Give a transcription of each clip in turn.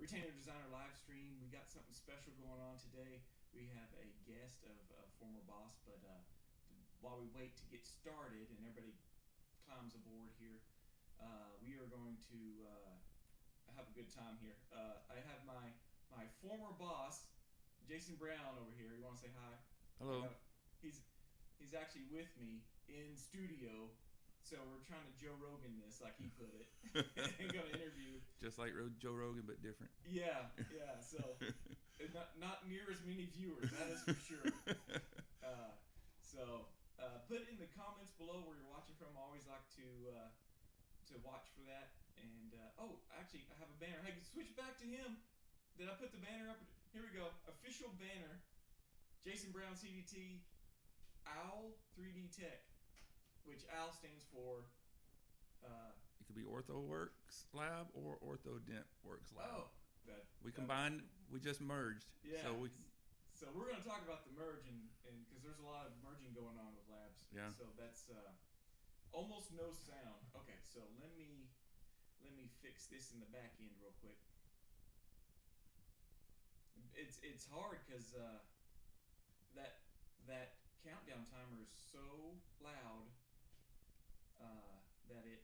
Retainer Designer live stream. We got something special going on today. We have a guest of a former boss, but while we wait to get started and everybody climbs aboard here, we are going to have a good time here. I have my former boss, Jason Brown, over here. You want to say hi? Hello. He's actually with me in studio. So we're trying to Joe Rogan this, like he put it. And going to interview. Just like Joe Rogan, but different. Yeah. So not near as many viewers, that is for sure. Put in the comments below where you're watching from. I always like to watch for that. And actually, I have a banner. Hey, switch back to him. Did I put the banner up? Here we go. Official banner. Jason Brown CDT. OWL 3D Tech. Which OWL stands for. It could be OrthoWorks Lab or OrthoDent Works Lab. Oh, we combined. We just merged. Yeah. So we're going to talk about the merge and because there's a lot of merging going on with labs. Yeah. So that's almost no sound. Okay, so let me fix this in the back end real quick. It's hard because that countdown timer is so loud. That it.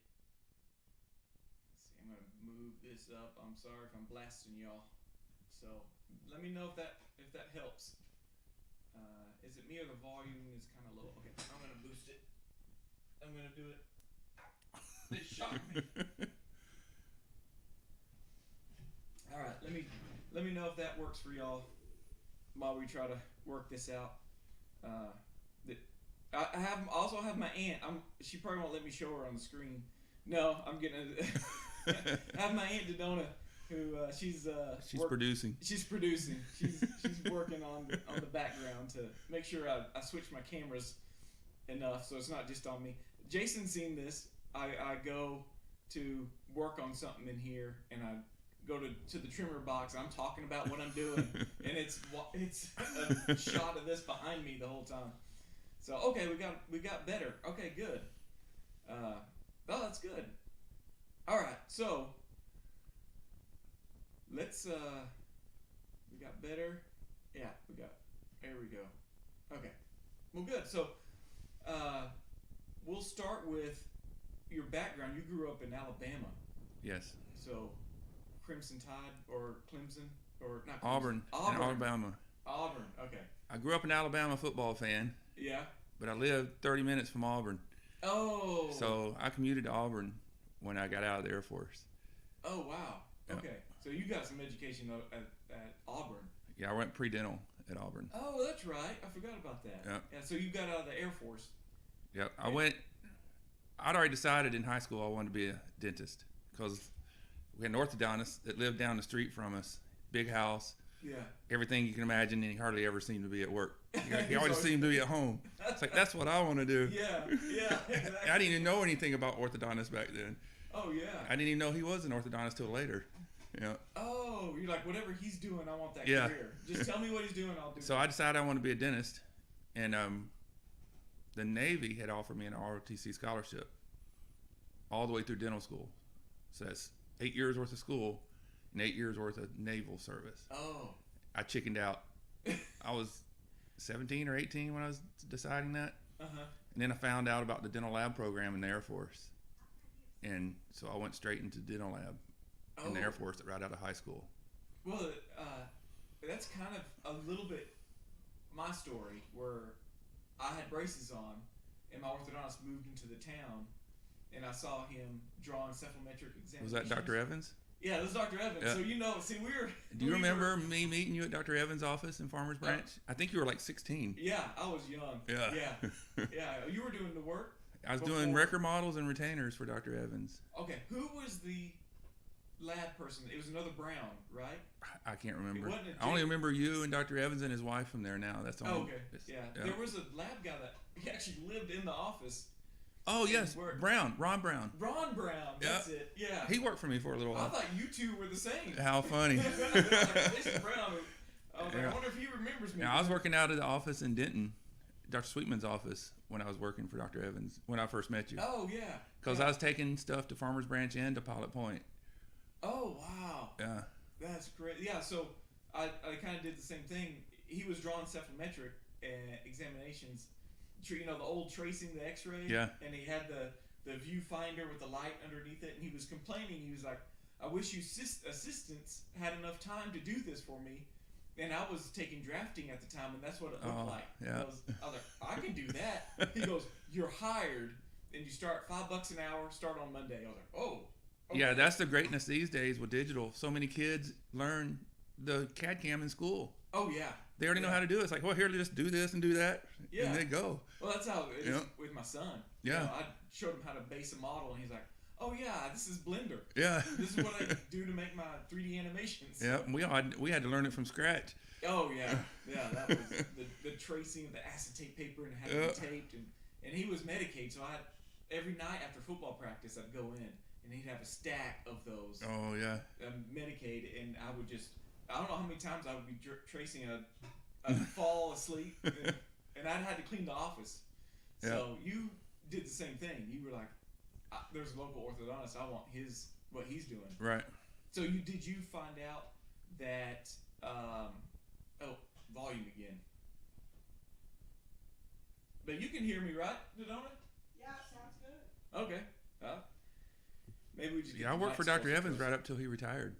Let's see, I'm gonna move this up. I'm sorry if I'm blasting y'all. So let me know if that helps. Is it me or the volume is kind of low? Okay, I'm gonna boost it. I'm gonna do it. It shocked me. All right, let me know if that works for y'all while we try to work this out. I also have my aunt. She probably won't let me show her on the screen. No, I'm getting. I have my aunt Dodona, who she's producing. She's producing. She's working on the background to make sure I switch my cameras enough so it's not just on me. Jason's seen this. I go to work on something in here and I go to the trimmer box. I'm talking about what I'm doing and it's a shot of this behind me the whole time. So okay, we got better. Okay, good. That's good. All right, so let's we got better. Yeah, there we go. Okay, well, good. So we'll start with your background. You grew up in Alabama. Yes. So Crimson Tide or Clemson or not? Clemson. Auburn. Alabama. Auburn. Okay. I grew up an Alabama football fan. Yeah. But I lived 30 minutes from Auburn. Oh. So I commuted to Auburn when I got out of the Air Force. Oh, wow. Yep. Okay. So you got some education at Auburn. Yeah, I went pre-dental at Auburn. Oh, that's right. I forgot about that. Yep. Yeah, so you got out of the Air Force. Yep. I'd already decided in high school I wanted to be a dentist because we had an orthodontist that lived down the street from us. Big house. Yeah. Everything you can imagine, and he hardly ever seemed to be at work. He always seemed to be at home. It's like, that's what I want to do. Yeah, exactly. I didn't even know anything about orthodontists back then. Oh, yeah. I didn't even know he was an orthodontist till later. Yeah. Oh, you're like, whatever he's doing, I want that career. Just tell me what he's doing, I'll do it. So I decided I want to be a dentist, and the Navy had offered me an ROTC scholarship all the way through dental school. So that's 8 years worth of school and 8 years worth of naval service. Oh. I chickened out. I was 17 or 18 when I was deciding that. Uh-huh. And then I found out about the dental lab program in the Air Force. And so I went straight into dental lab in the Air Force right out of high school. Well, that's kind of a little bit my story where I had braces on and my orthodontist moved into the town and I saw him drawing cephalometric examinations. Was that Dr. Evans? Yeah, this is Dr. Evans. Yeah. So we're... Do you remember me meeting you at Dr. Evans' office in Farmers Branch? I think you were like 16. Yeah, I was young. Yeah. Yeah, you were doing the work? I was doing record models and retainers for Dr. Evans. Okay, who was the lab person? It was another Brown, right? I can't remember. It wasn't I only remember you and Dr. Evans and his wife from there now. That's all. Oh, okay. Yeah. There was a lab guy that he actually lived in the office. Oh, yes. Ron Brown. Ron Brown. That's it. Yeah. He worked for me for a little while. I thought you two were the same. How funny. Jason Brown. I was like, I wonder if he remembers me. Yeah, I was working out of the office in Denton, Dr. Sweetman's office, when I was working for Dr. Evans, when I first met you. Oh, yeah. Because I was taking stuff to Farmers Branch and to Pilot Point. Oh, wow. Yeah. That's great. Yeah, so I kind of did the same thing. He was drawing cephalometric examinations, the old tracing the X-ray. Yeah. And he had the viewfinder with the light underneath it, and he was complaining. He was like, "I wish you assistants had enough time to do this for me." And I was taking drafting at the time, and that's what it looked like. Yeah. I was like, "I can do that." He goes, "You're hired, and you start $5 an hour. Start on Monday." I was like, "Oh." Okay. Yeah, that's the greatness these days with digital. So many kids learn the CAD CAM in school. Oh yeah. They already know how to do it. It's like, well, here, just do this and do that, and they go. Well, that's how it is with my son. Yeah. I showed him how to base a model, and he's like, "Oh yeah, this is Blender. Yeah. This is what I do to make my 3D animations." Yeah, we had to learn it from scratch. Oh yeah, that was the tracing of the acetate paper and having it taped, and he was Medicaid, so every night after football practice I'd go in and he'd have a stack of those. Oh yeah. Medicaid, and I don't know how many times I would be tracing I'd fall asleep, and I'd had to clean the office. So you did the same thing. You were like, "There's a local orthodontist. I want what he's doing." Right. So did you find out that? Volume again. But you can hear me, right, Dodona? Yeah, sounds good. Okay. Maybe we just. Yeah, I worked for Dr. Evans right up till he retired.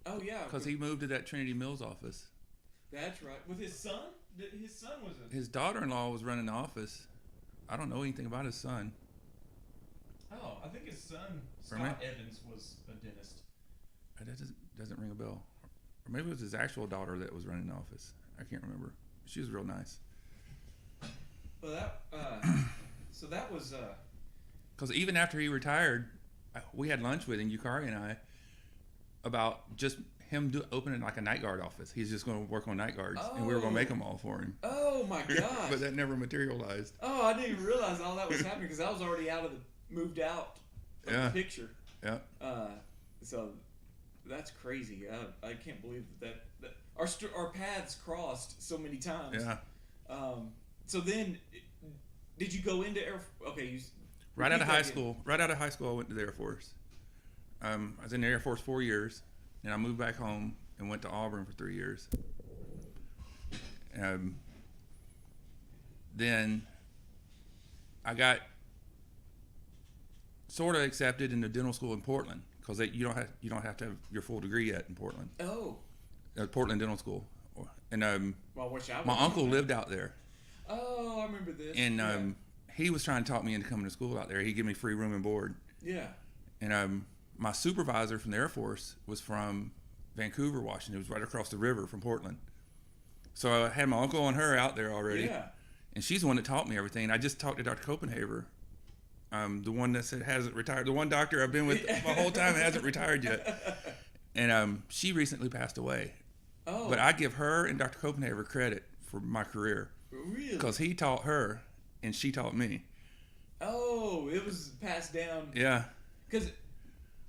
Oh yeah. Because he moved to that Trinity Mills office. That's right. With his son? His son was His daughter-in-law was running the office. I don't know anything about his son. Oh, I think his son, Scott Evans, was a dentist. That doesn't ring a bell. Or maybe it was his actual daughter that was running the office. I can't remember. She was real nice. Well, that was. Because even after he retired, we had lunch with him, Yukari and I, about just him opening like a night guard office. He's just going to work on night guards, and we were going to make them all for him. Oh my gosh! But that never materialized. Oh, I didn't even realize all that was happening because I was already moved out of the picture. Yeah. So that's crazy. I can't believe that our paths crossed so many times. Yeah. So then, did you go into Air? Okay, Right out of high school, I went to the Air Force. I was in the Air Force 4 years, and I moved back home and went to Auburn for 3 years. Then I got sort of accepted into dental school in Portland because you don't have to have your full degree yet in Portland. Oh. Portland Dental School, and which my uncle lived out there. Oh, I remember this. And he was trying to talk me into coming to school out there. He'd give me free room and board. Yeah. And my supervisor from the Air Force was from Vancouver, Washington. It was right across the river from Portland. So I had my uncle and her out there already. Yeah. And she's the one that taught me everything. I just talked to Dr. Copenhaver, the one that hasn't retired, the one doctor I've been with my whole time and hasn't retired yet. And she recently passed away. Oh. But I give her and Dr. Copenhaver credit for my career. Really? Because he taught her and she taught me. Oh, it was passed down. Yeah. Because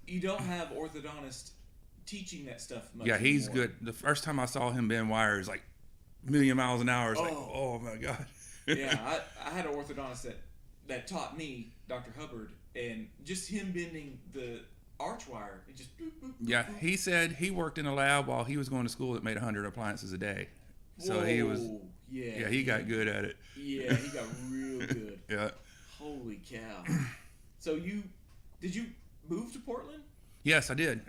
you don't have orthodontists teaching that stuff much. Yeah, he's anymore. good. The first time I saw him bend wires, like a million miles an hour. It's like, oh my God. Yeah, I had an orthodontist that taught me, Dr. Hubbard, and just him bending the arch wire. It just boop, boop, boop, Yeah, boop. he said he worked in a lab while he was going to school that made 100 appliances a day. So Whoa, he was, yeah, he got good at it. Yeah, he got real good. Yeah. Holy cow. So did you move to Portland? Yes, I did.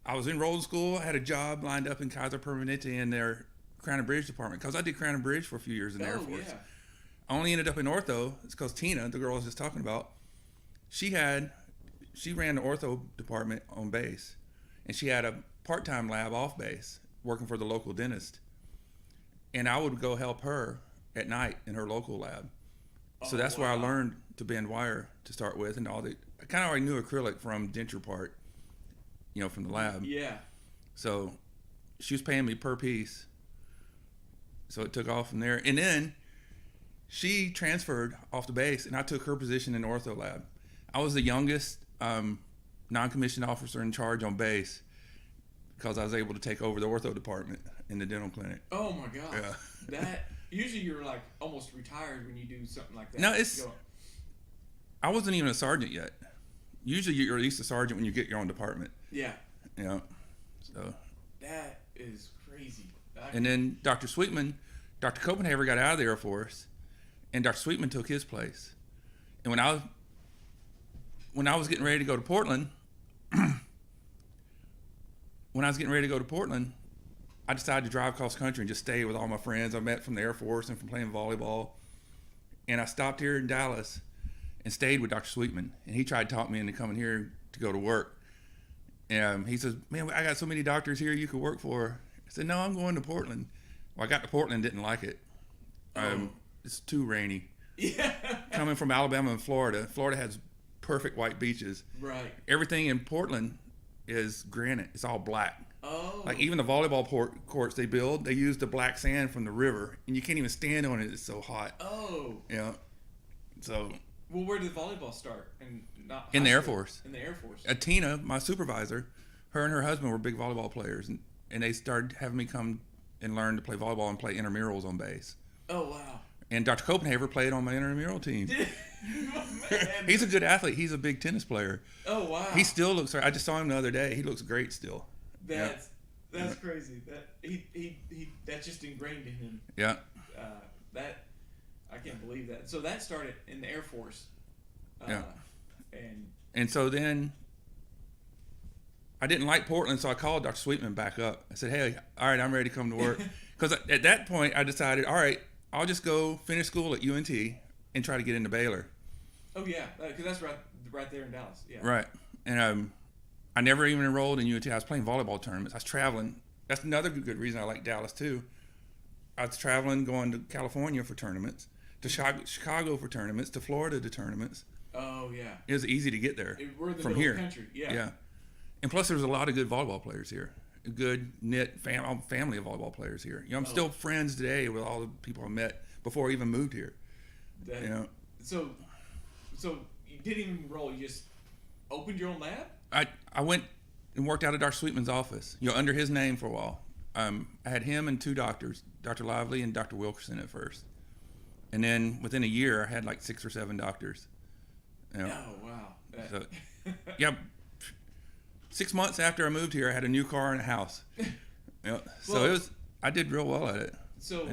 I was enrolled in school. I had a job lined up in Kaiser Permanente in their Crown and Bridge department because I did Crown and Bridge for a few years in the Air Force. Yeah. I only ended up in ortho. It's because Tina, the girl I was just talking about, she ran the ortho department on base, and she had a part-time lab off base working for the local dentist. And I would go help her at night in her local lab. So that's where I learned to bend wire to start with, and I kind of already knew acrylic from denture part, from the lab. Yeah. So she was paying me per piece. So it took off from there. And then she transferred off the base, and I took her position in the ortho lab. I was the youngest non-commissioned officer in charge on base because I was able to take over the ortho department in the dental clinic. Oh my gosh. Yeah. That usually you're like almost retired when you do something like that. No, I wasn't even a sergeant yet. Usually you're at least a sergeant when you get your own department. Yeah. So. That is crazy. And then Dr. Sweetman, Dr. Copenhaver got out of the Air Force, and Dr. Sweetman took his place. And when I was getting ready to go to Portland, I decided to drive cross country and just stay with all my friends I met from the Air Force and from playing volleyball. And I stopped here in Dallas and stayed with Dr. Sweetman. And he tried to talk me into coming here to go to work. And he says, man, I got so many doctors here you could work for. I said, no, I'm going to Portland. Well, I got to Portland, didn't like it. It's too rainy. Yeah. Coming from Alabama and Florida. Florida has perfect white beaches. Right. Everything in Portland is granite. It's all black. Oh. Like even the volleyball courts they build, they use the black sand from the river, and you can't even stand on it. It's so hot. Oh. Yeah. So. Well, where did volleyball start? And not in the Air school? Force. In the Air Force. Tina, my supervisor, her and her husband were big volleyball players, and they started having me come and learn to play volleyball and play intramurals on base. Oh wow. And Dr. Copenhaver played on my intramural team. Man. He's a good athlete. He's a big tennis player. Oh wow. He still looks. I just saw him the other day. He looks great still. That's crazy. That he that's just ingrained in him. Yeah. That I can't believe that. So that started in the Air Force. Yeah. And so then I didn't like Portland, so I called Dr. Sweetman back up. I said, hey, all right, I'm ready to come to work. Because at that point, I decided, all right, I'll just go finish school at UNT and try to get into Baylor. Oh, yeah, because that's right there in Dallas. Yeah. Right. And I never even enrolled in UNT. I was playing volleyball tournaments. I was traveling. That's another good reason I like Dallas, too. I was traveling, going to California for tournaments, to Chicago for tournaments, to Florida to tournaments. Oh, yeah. It was easy to get there We're the from middle here. Of the country. Yeah. Yeah. And plus, there's a lot of good volleyball players here. A good knit family of volleyball players here. You know, I'm still friends today with all the people I met before I even moved here. You know. So you didn't even enroll. You just opened your own lab? I went and worked out at Dr. Sweetman's office, under his name for a while. I had him and two doctors, Dr. Lively and Dr. Wilkerson at first. And then within a year, I had like 6 or 7 doctors. You know. Oh, wow. So, yeah. 6 months after I moved here, I had a new car and a house. So I did real well at it. So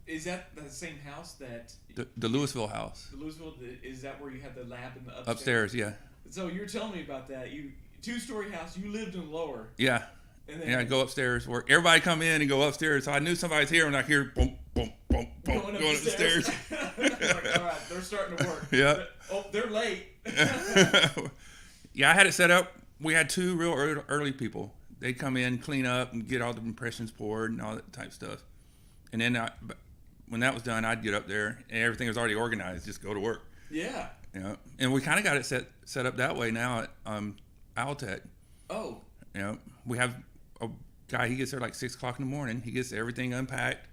is that the same house that the Louisville house? The Louisville, is that where you had the lab in the upstairs? Yeah. So you were telling me about that. You 2-story house. You lived in lower. Yeah. And then I'd go upstairs where everybody come in and go upstairs. So I knew somebody's here when I hear boom, boom, boom, boom, going up the stairs. Like, all right, they're starting to work. Yeah. They're late. Yeah, I had it set up. We had 2 real early people. They'd come in, clean up, and get all the impressions poured and all that type of stuff. And then when that was done, I'd get up there and everything was already organized. Just go to work. Yeah. And we kind of got it set up that way now at Altec. Oh. We have a guy. He gets there like 6 o'clock in the morning. He gets everything unpacked.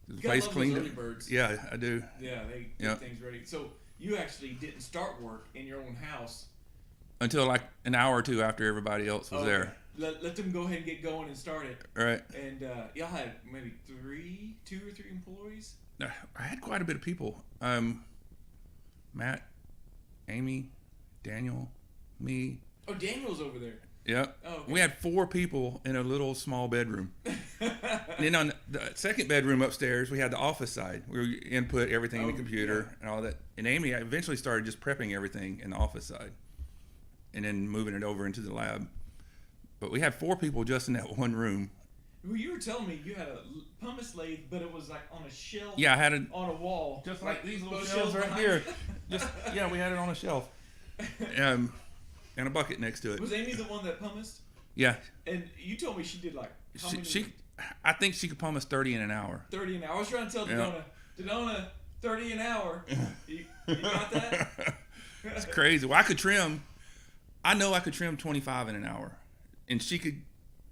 The place cleaned. Those early birds. Yeah, I do. Yeah, they get things ready. So you actually didn't start work in your own house until like an hour or 2 after everybody else was there. Let them go ahead and get going and start it. Right. And y'all had maybe 2 or 3 employees? I had quite a bit of people. Matt, Amy, Daniel, me. Oh, Daniel's over there. Yeah. Oh, okay. We had 4 people in a little small bedroom. And then on the second bedroom upstairs, we had the office side where we input everything in the computer and all that. And Amy eventually started just prepping everything in the office side and then moving it over into the lab. But we had 4 people just in that one room. Well, you were telling me you had a pumice lathe, but it was like on a shelf. Yeah, I had it on a wall, just like these little those shelves right behind here. you. We had it on a shelf, and a bucket next to it. Was Amy the one that pumiced? Yeah. And you told me she did like how many? I think she could pumice 30 in an hour. 30 an hour. I was trying to tell Dodona, 30 an hour. You got that? It's crazy. Well, I could trim. I know I could trim 25 in an hour, and she could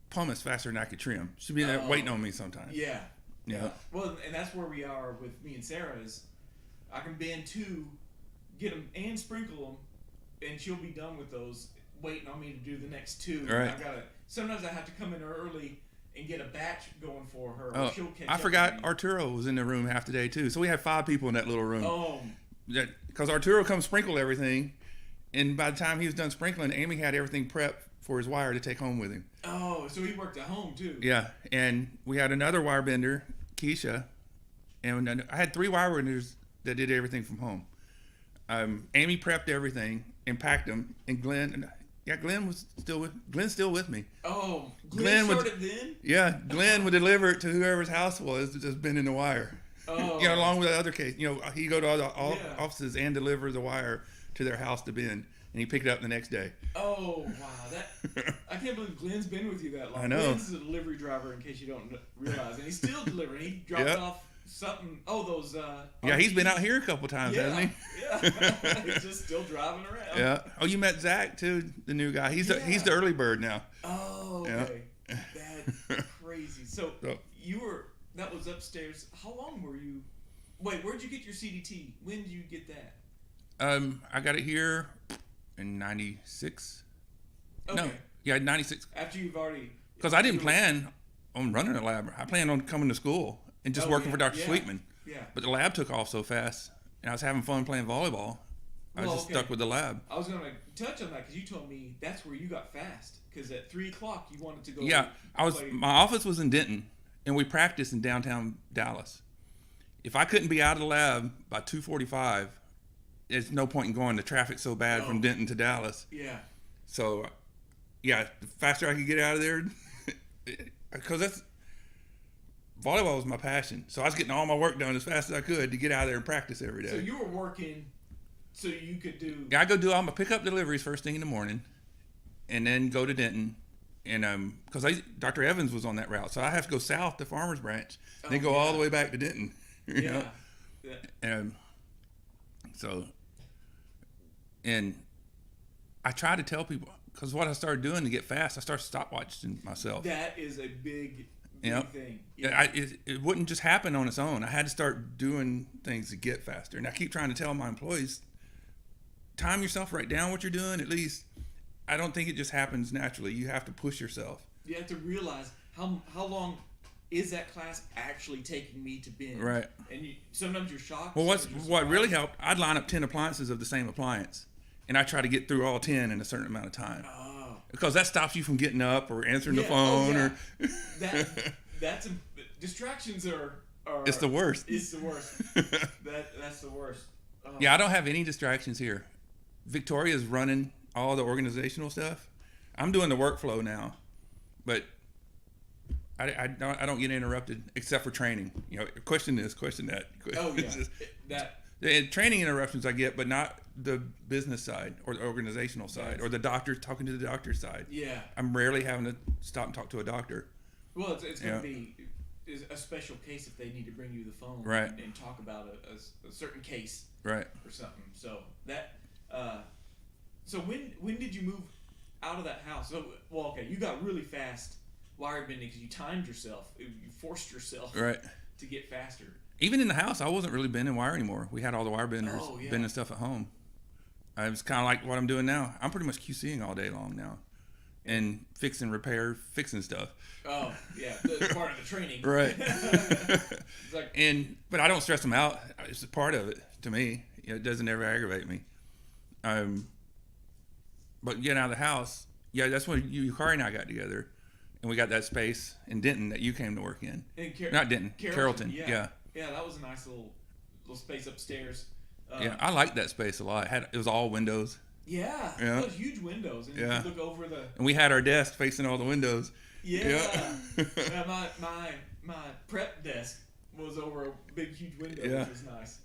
pumice faster than I could trim. She'd be there waiting on me sometimes. Yeah. Yeah. Well, and that's where we are with me and Sarah is I can bend 2, get them and sprinkle them, and she'll be done with those, waiting on me to do the next 2. Right. Sometimes I have to come in early and get a batch going for her. Oh, she'll catch I up forgot to me. Arturo was in the room half the day too. So we had 5 people in that little room. Oh. Because Arturo comes sprinkle everything, and by the time he was done sprinkling, Amy had everything prepped for his wire to take home with him. Oh, so he worked at home too. Yeah, and we had another wire bender, Keisha, and I had 3 wire benders that did everything from home. Amy prepped everything and packed them, and Glenn's still with me. Oh, Glenn Glenn would- started then? Yeah, Glenn would deliver it to whoever's house was just bending the wire. Oh. Along with the other case, he'd go to all Yeah. offices and deliver the wire to their house to bend, and he picked it up the next day. Oh, wow. I can't believe Glenn's been with you that long. I know. Glenn's a delivery driver, in case you don't realize. And he's still delivering. He dropped Yep. off something. Oh, those... Yeah, he's been RVs. out here a couple times, Yeah, hasn't yeah. He's just still driving around. he? Yeah. Oh, you met Zach too, the new guy. He's Yeah. the early bird now. Oh, Yeah. okay. That's crazy. So, So- that was upstairs. How long were you... Wait, where'd you get your CDT? When did you get that? I got it here in '96. Okay. No, yeah, '96. After you've already... Because I didn't plan on running a lab. I planned on coming to school and just Oh, working yeah, for Dr. yeah. Sweetman. Yeah. But the lab took off so fast, and I was having fun playing volleyball. I was Well, just okay. stuck with the lab. I was going to touch on that because you told me that's where you got fast. Because at 3 o'clock you wanted to go... Yeah, play- my office was in Denton, and we practiced in downtown Dallas. If I couldn't be out of the lab by 2:45, there's no point in going. The traffic's so bad from Oh. Denton to Dallas. Yeah. So, yeah, the faster I could get out of there, because volleyball was my passion. So I was getting all my work done as fast as I could to get out of there and practice every day. So you were working so you could do... Yeah, I go do all my pickup deliveries first thing in the morning, and then go to Denton, and because Dr. Evans was on that route, so I have to go south to Farmers Branch, and then Oh, go all yeah. the way back to Denton. You Yeah. know? Yeah. And so, and I try to tell people, because what I started doing to get fast, I started stopwatching myself. That is a big Yep. thing. It wouldn't just happen on its own. I had to start doing things to get faster. And I keep trying to tell my employees, time yourself, write down what you're doing. At least, I don't think it just happens naturally. You have to push yourself. You have to realize how long is that class actually taking me to bend. Right. And sometimes you're shocked. Well, sometimes you're what really surprised. helped, I'd line up 10 appliances of the same appliance, and I try to get through all 10 in a certain amount of time. Oh. Because that stops you from getting up or answering the Yeah, phone. oh, Or That's distractions are It's the worst. It's the worst. That's the worst. Oh. Yeah, I don't have any distractions here. Victoria's running all the organizational stuff. I'm doing the workflow now, but I don't get interrupted except for training. Question this, question that. Oh yeah. It's just- That the training interruptions I get, but not the business side or the organizational side Yes. or the doctor talking to the doctor side. yeah. I'm rarely having to stop and talk to a doctor. Well, it's going Yeah. to be is a special case if they need to bring you the phone Right. and talk about a certain case Right. or something. So that so when did you move out of that house? So okay, you got really fast wire bending because you timed yourself. You forced yourself Right. to get faster. Even in the house, I wasn't really bending wire anymore. We had all the wire benders Oh, yeah. bending stuff at home. I was kind of like what I'm doing now. I'm pretty much QCing all day long now, and fixing stuff. Oh yeah, that's part of the training. Right. It's like But I don't stress them out. It's a part of it to me. It doesn't ever aggravate me. But getting out of the house, yeah, that's when Yukari and I got together, and we got that space in Denton that you came to work in. Not Denton, Carrollton. Yeah. Yeah, that was a nice little space upstairs. Yeah, I liked that space a lot. It was all windows, Yeah, Yeah. those huge windows, and Yeah. you could look over the. and we had our desk facing all the windows. Yeah. Yeah. Yeah, my prep desk was over a big huge window, Yeah. which was nice.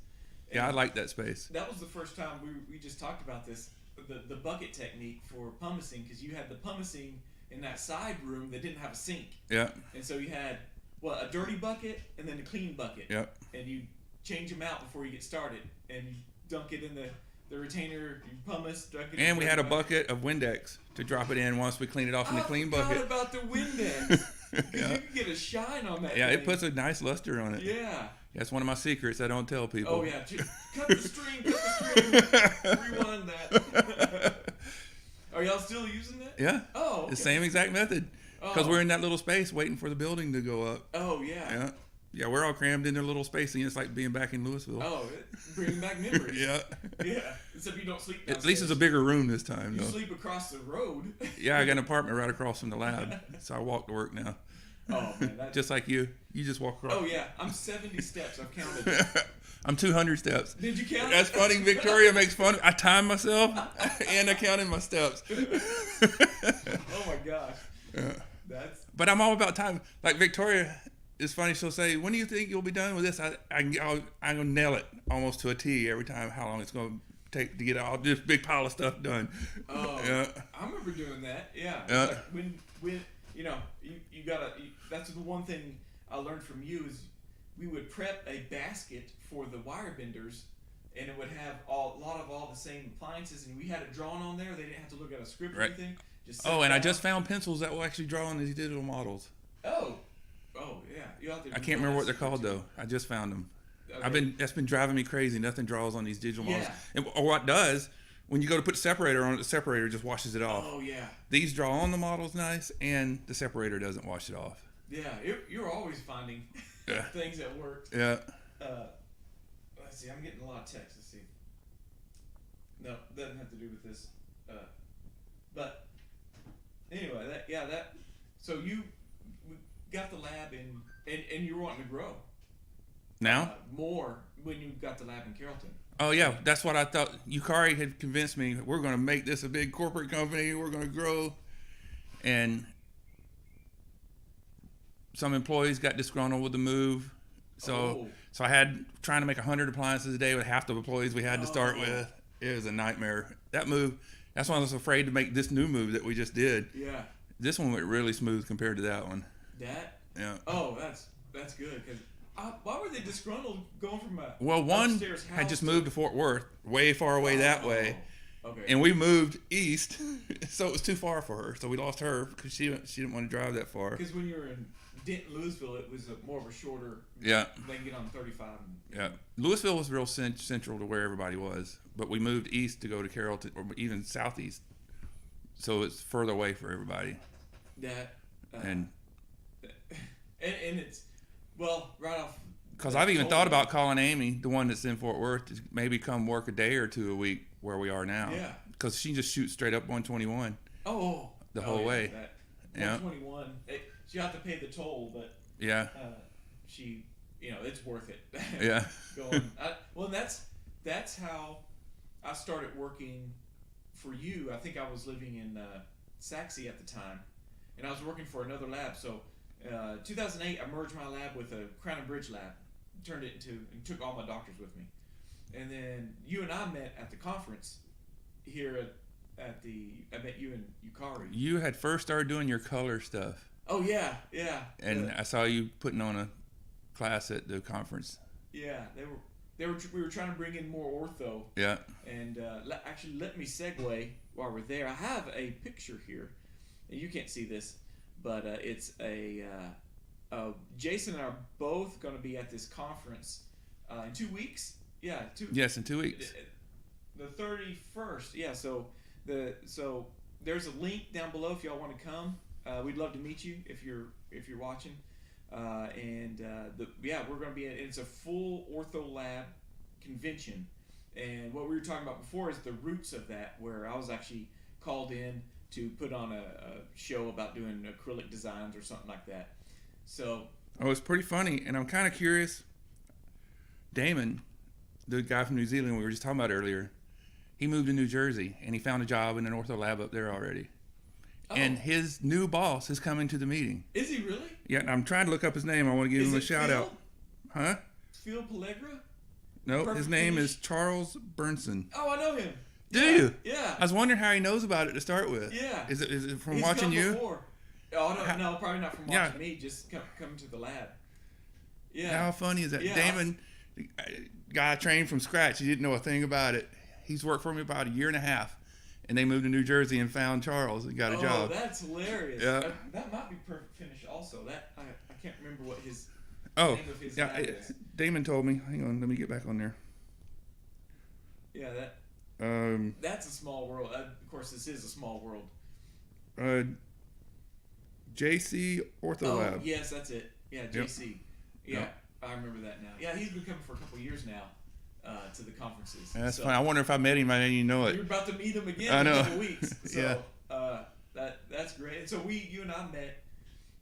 Yeah, I And liked that space. that was the first time we just talked about this, the bucket technique for pumicing, because you had the pumicing in that side room that didn't have a sink, Yeah, and so you had a dirty bucket and then a clean bucket, yeah. and you change them out before you get started, and you dunk it in the retainer, you pumice, dunk it. in And the we had a dirty bucket of Windex to drop it in once we cleaned it off in the clean I bucket. forgot about the Windex. 'Cause Yeah. you can get a shine on that. Yeah, it thing. puts a nice luster on it. Yeah. That's one of my secrets I don't tell people. Oh yeah. Cut the string. Rewind that. Are y'all still using that? Yeah, Oh. the Okay. same exact method. Because Oh. we're in that little space waiting for the building to go up. Oh yeah. Yeah. Yeah, we're all crammed in their little space, and it's like being back in Louisville. Oh, bringing back memories. Yeah. Yeah. Except you don't sleep downstairs. At least it's a bigger room this time, You though. sleep across the road. Yeah, I got an apartment right across from the lab, so I walk to work now. Oh, man. That, Just like you. You just walk across. oh, yeah. I'm 70 steps. I've counted. I'm 200 steps. Did you count? That's funny. Victoria makes fun. I time myself, and I counted my steps. Oh, my gosh. Yeah. That's... But I'm all about time. Like Victoria is funny. She'll say, "When do you think you'll be done with this?" I'm gonna nail it almost to a T every time. How long it's gonna take to get all this big pile of stuff done. Oh, Yeah. I remember doing that. Yeah. Yeah. Like when you know, you gotta. That's the one thing I learned from you is we would prep a basket for the wire benders, and it would have a lot of all the same appliances, and we had it drawn on there. They didn't have to look at a script or Right. anything. Just set Oh, it and I down. just found pencils that will actually draw on these digital models. Oh yeah. You out there? I can't remember what they're called though. I just found them. Okay. That's been driving me crazy. Nothing draws on these digital models. Yeah. And or what does, when you go to put separator on it, the separator just washes it off. Oh yeah. These draw on the models nice, and the separator doesn't wash it off. Yeah. You're always finding Yeah. things that work. Yeah. Let's see. I'm getting a lot of texts. Let's see. No, doesn't have to do with this. But anyway, that. So we got the lab and you're wanting to grow Now? more when you got the lab in Carrollton. Oh yeah, that's what I thought. Yukari had convinced me we're going to make this a big corporate company. We're going to grow, and some employees got disgruntled with the move. So I had trying to make 100 appliances a day with half the employees we had to start with. It was a nightmare. That move. That's why I was afraid to make this new move that we just did. Yeah. This one went really smooth compared to that one. That. Yeah. Oh, that's good because. Why were they disgruntled going from a One upstairs house had just moved to Fort Worth, way far away that way. Okay. And we moved east, so it was too far for her. So we lost her because she didn't want to drive that far. Because when you were in Denton, Louisville, it was more of a shorter. Yeah. They can get on 35. Yeah. Louisville was real central to where everybody was, but we moved east to go to Carrollton, or even southeast, so it's further away for everybody. That. And it's right off. because I've even thought about calling Amy, the one that's in Fort Worth, to maybe come work a day or two a week where we are now. Yeah. Because she just shoots straight up 121 the whole way. That 121. She have to pay the toll, but Yeah. she, it's worth it. Yeah. That's how I started working for you. I think I was living in Saxe at the time, and I was working for another lab. So, 2008, I merged my lab with a Crown and Bridge lab, turned it into, and took all my doctors with me. And then you and I met at the conference here I met you and Yukari. You had first started doing your color stuff. Oh yeah. And I saw you putting on a class at the conference. Yeah, we were trying to bring in more ortho. Yeah. And let me segue while we're there. I have a picture here, and you can't see this, but it's Jason and I are both going to be at this conference in 2 weeks. Yeah, Yes, in 2 weeks. The 31st. Yeah, so there's a link down below if y'all want to come. We'd love to meet you if you're watching. We're going to be it's a full ortho lab convention. And what we were talking about before is the roots of that, where I was actually called in to put on a show about doing acrylic designs or something like that. So It's pretty funny, and I'm kind of curious. Damon, the guy from New Zealand we were just talking about earlier, he moved to New Jersey, and he found a job in an ortho lab up there already. Oh. And his new boss is coming to the meeting. Is he really? Yeah, and I'm trying to look up his name. I want to give Is him a it shout Phil? out. Huh? Phil Pellegra? No, his Perfect name Finish? is Charles Burnson. Oh, I know him. Do Yeah, you? Yeah. I was wondering how he knows about it to start with. Yeah. Is it from He's watching come you? Before. Oh, no, probably not from Yeah. watching me. Just coming to the lab. Yeah. How funny is that? Yeah. Damon, the guy I trained from scratch, he didn't know a thing about it. He's worked for me about a year and a half, and they moved to New Jersey and found Charles and got a job. Oh, that's hilarious. Yeah. That might be Perfect Finish also. That I can't remember what his Oh, name of his yeah. lab is. Damon told me. Hang on, let me get back on there. Yeah, that's a small world. Of course, this is a small world. JC Ortho Oh, Lab. yes, that's it. Yeah, JC. Yeah. I remember that now. Yeah, he's been coming for a couple years now to the conferences. That's fine. I wonder if I met him, I didn't even know it. You're about to meet him again I know. in a couple weeks. So, Yeah. that's great. And so you and I met,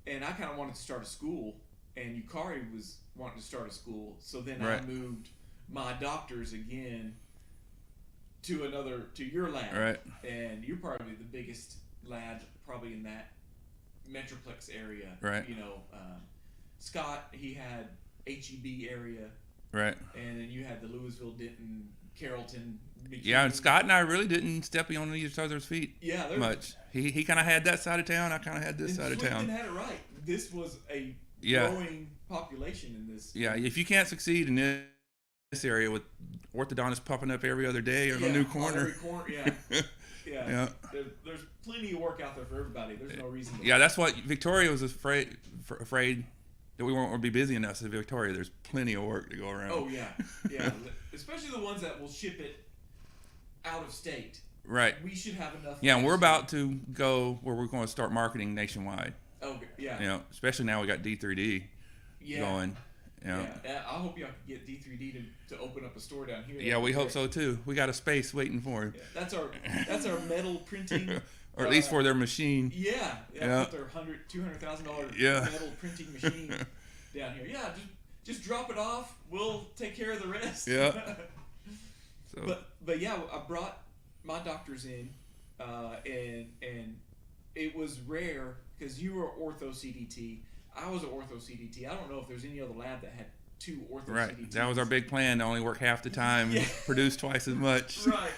and I kind of wanted to start a school, and Yukari was wanting to start a school. So then I Right. moved my doctors again to your lab. Right. And you're probably the biggest lab probably in that Metroplex area. Right. You know, Scott, he had HEB area, Right. and then you had the Louisville, Denton, Carrollton. Yeah, and Scott and I really didn't step on each other's feet Yeah, much. He kind of had that side of town. I kind of had this side of town. had it right. This was a Yeah. growing population in this. Yeah, if you can't succeed in this area with orthodontists popping up every other day or a new on corner. every corner, yeah. Yeah. Yeah. There's plenty of work out there for everybody. There's no reason to. Yeah, that's what Victoria was afraid that we weren't going to be busy enough. So Victoria, there's plenty of work to go around. Oh, yeah. Yeah. Especially the ones that will ship it out of state. Right. We should have enough. Yeah, and we're about to go where we're going to start marketing nationwide. Oh, yeah. You know, especially now we got D3D Yeah. going. You know. Yeah. I hope y'all can get D3D to open up a store down here. Yeah, we hope so too. We got a space waiting for him. Yeah, that's our metal printing. Or at least for their machine. Yeah. Yeah. Their $200,000 Yeah. metal printing machine down here. Yeah, just drop it off. We'll take care of the rest. Yeah. So. But yeah, I brought my doctors in, and it was rare because you were ortho CDT. I was an ortho CDT. I don't know if there's any other lab that had two ortho Right. CDTs. That was our big plan to only work half the time Yeah. and produce twice as much. Right.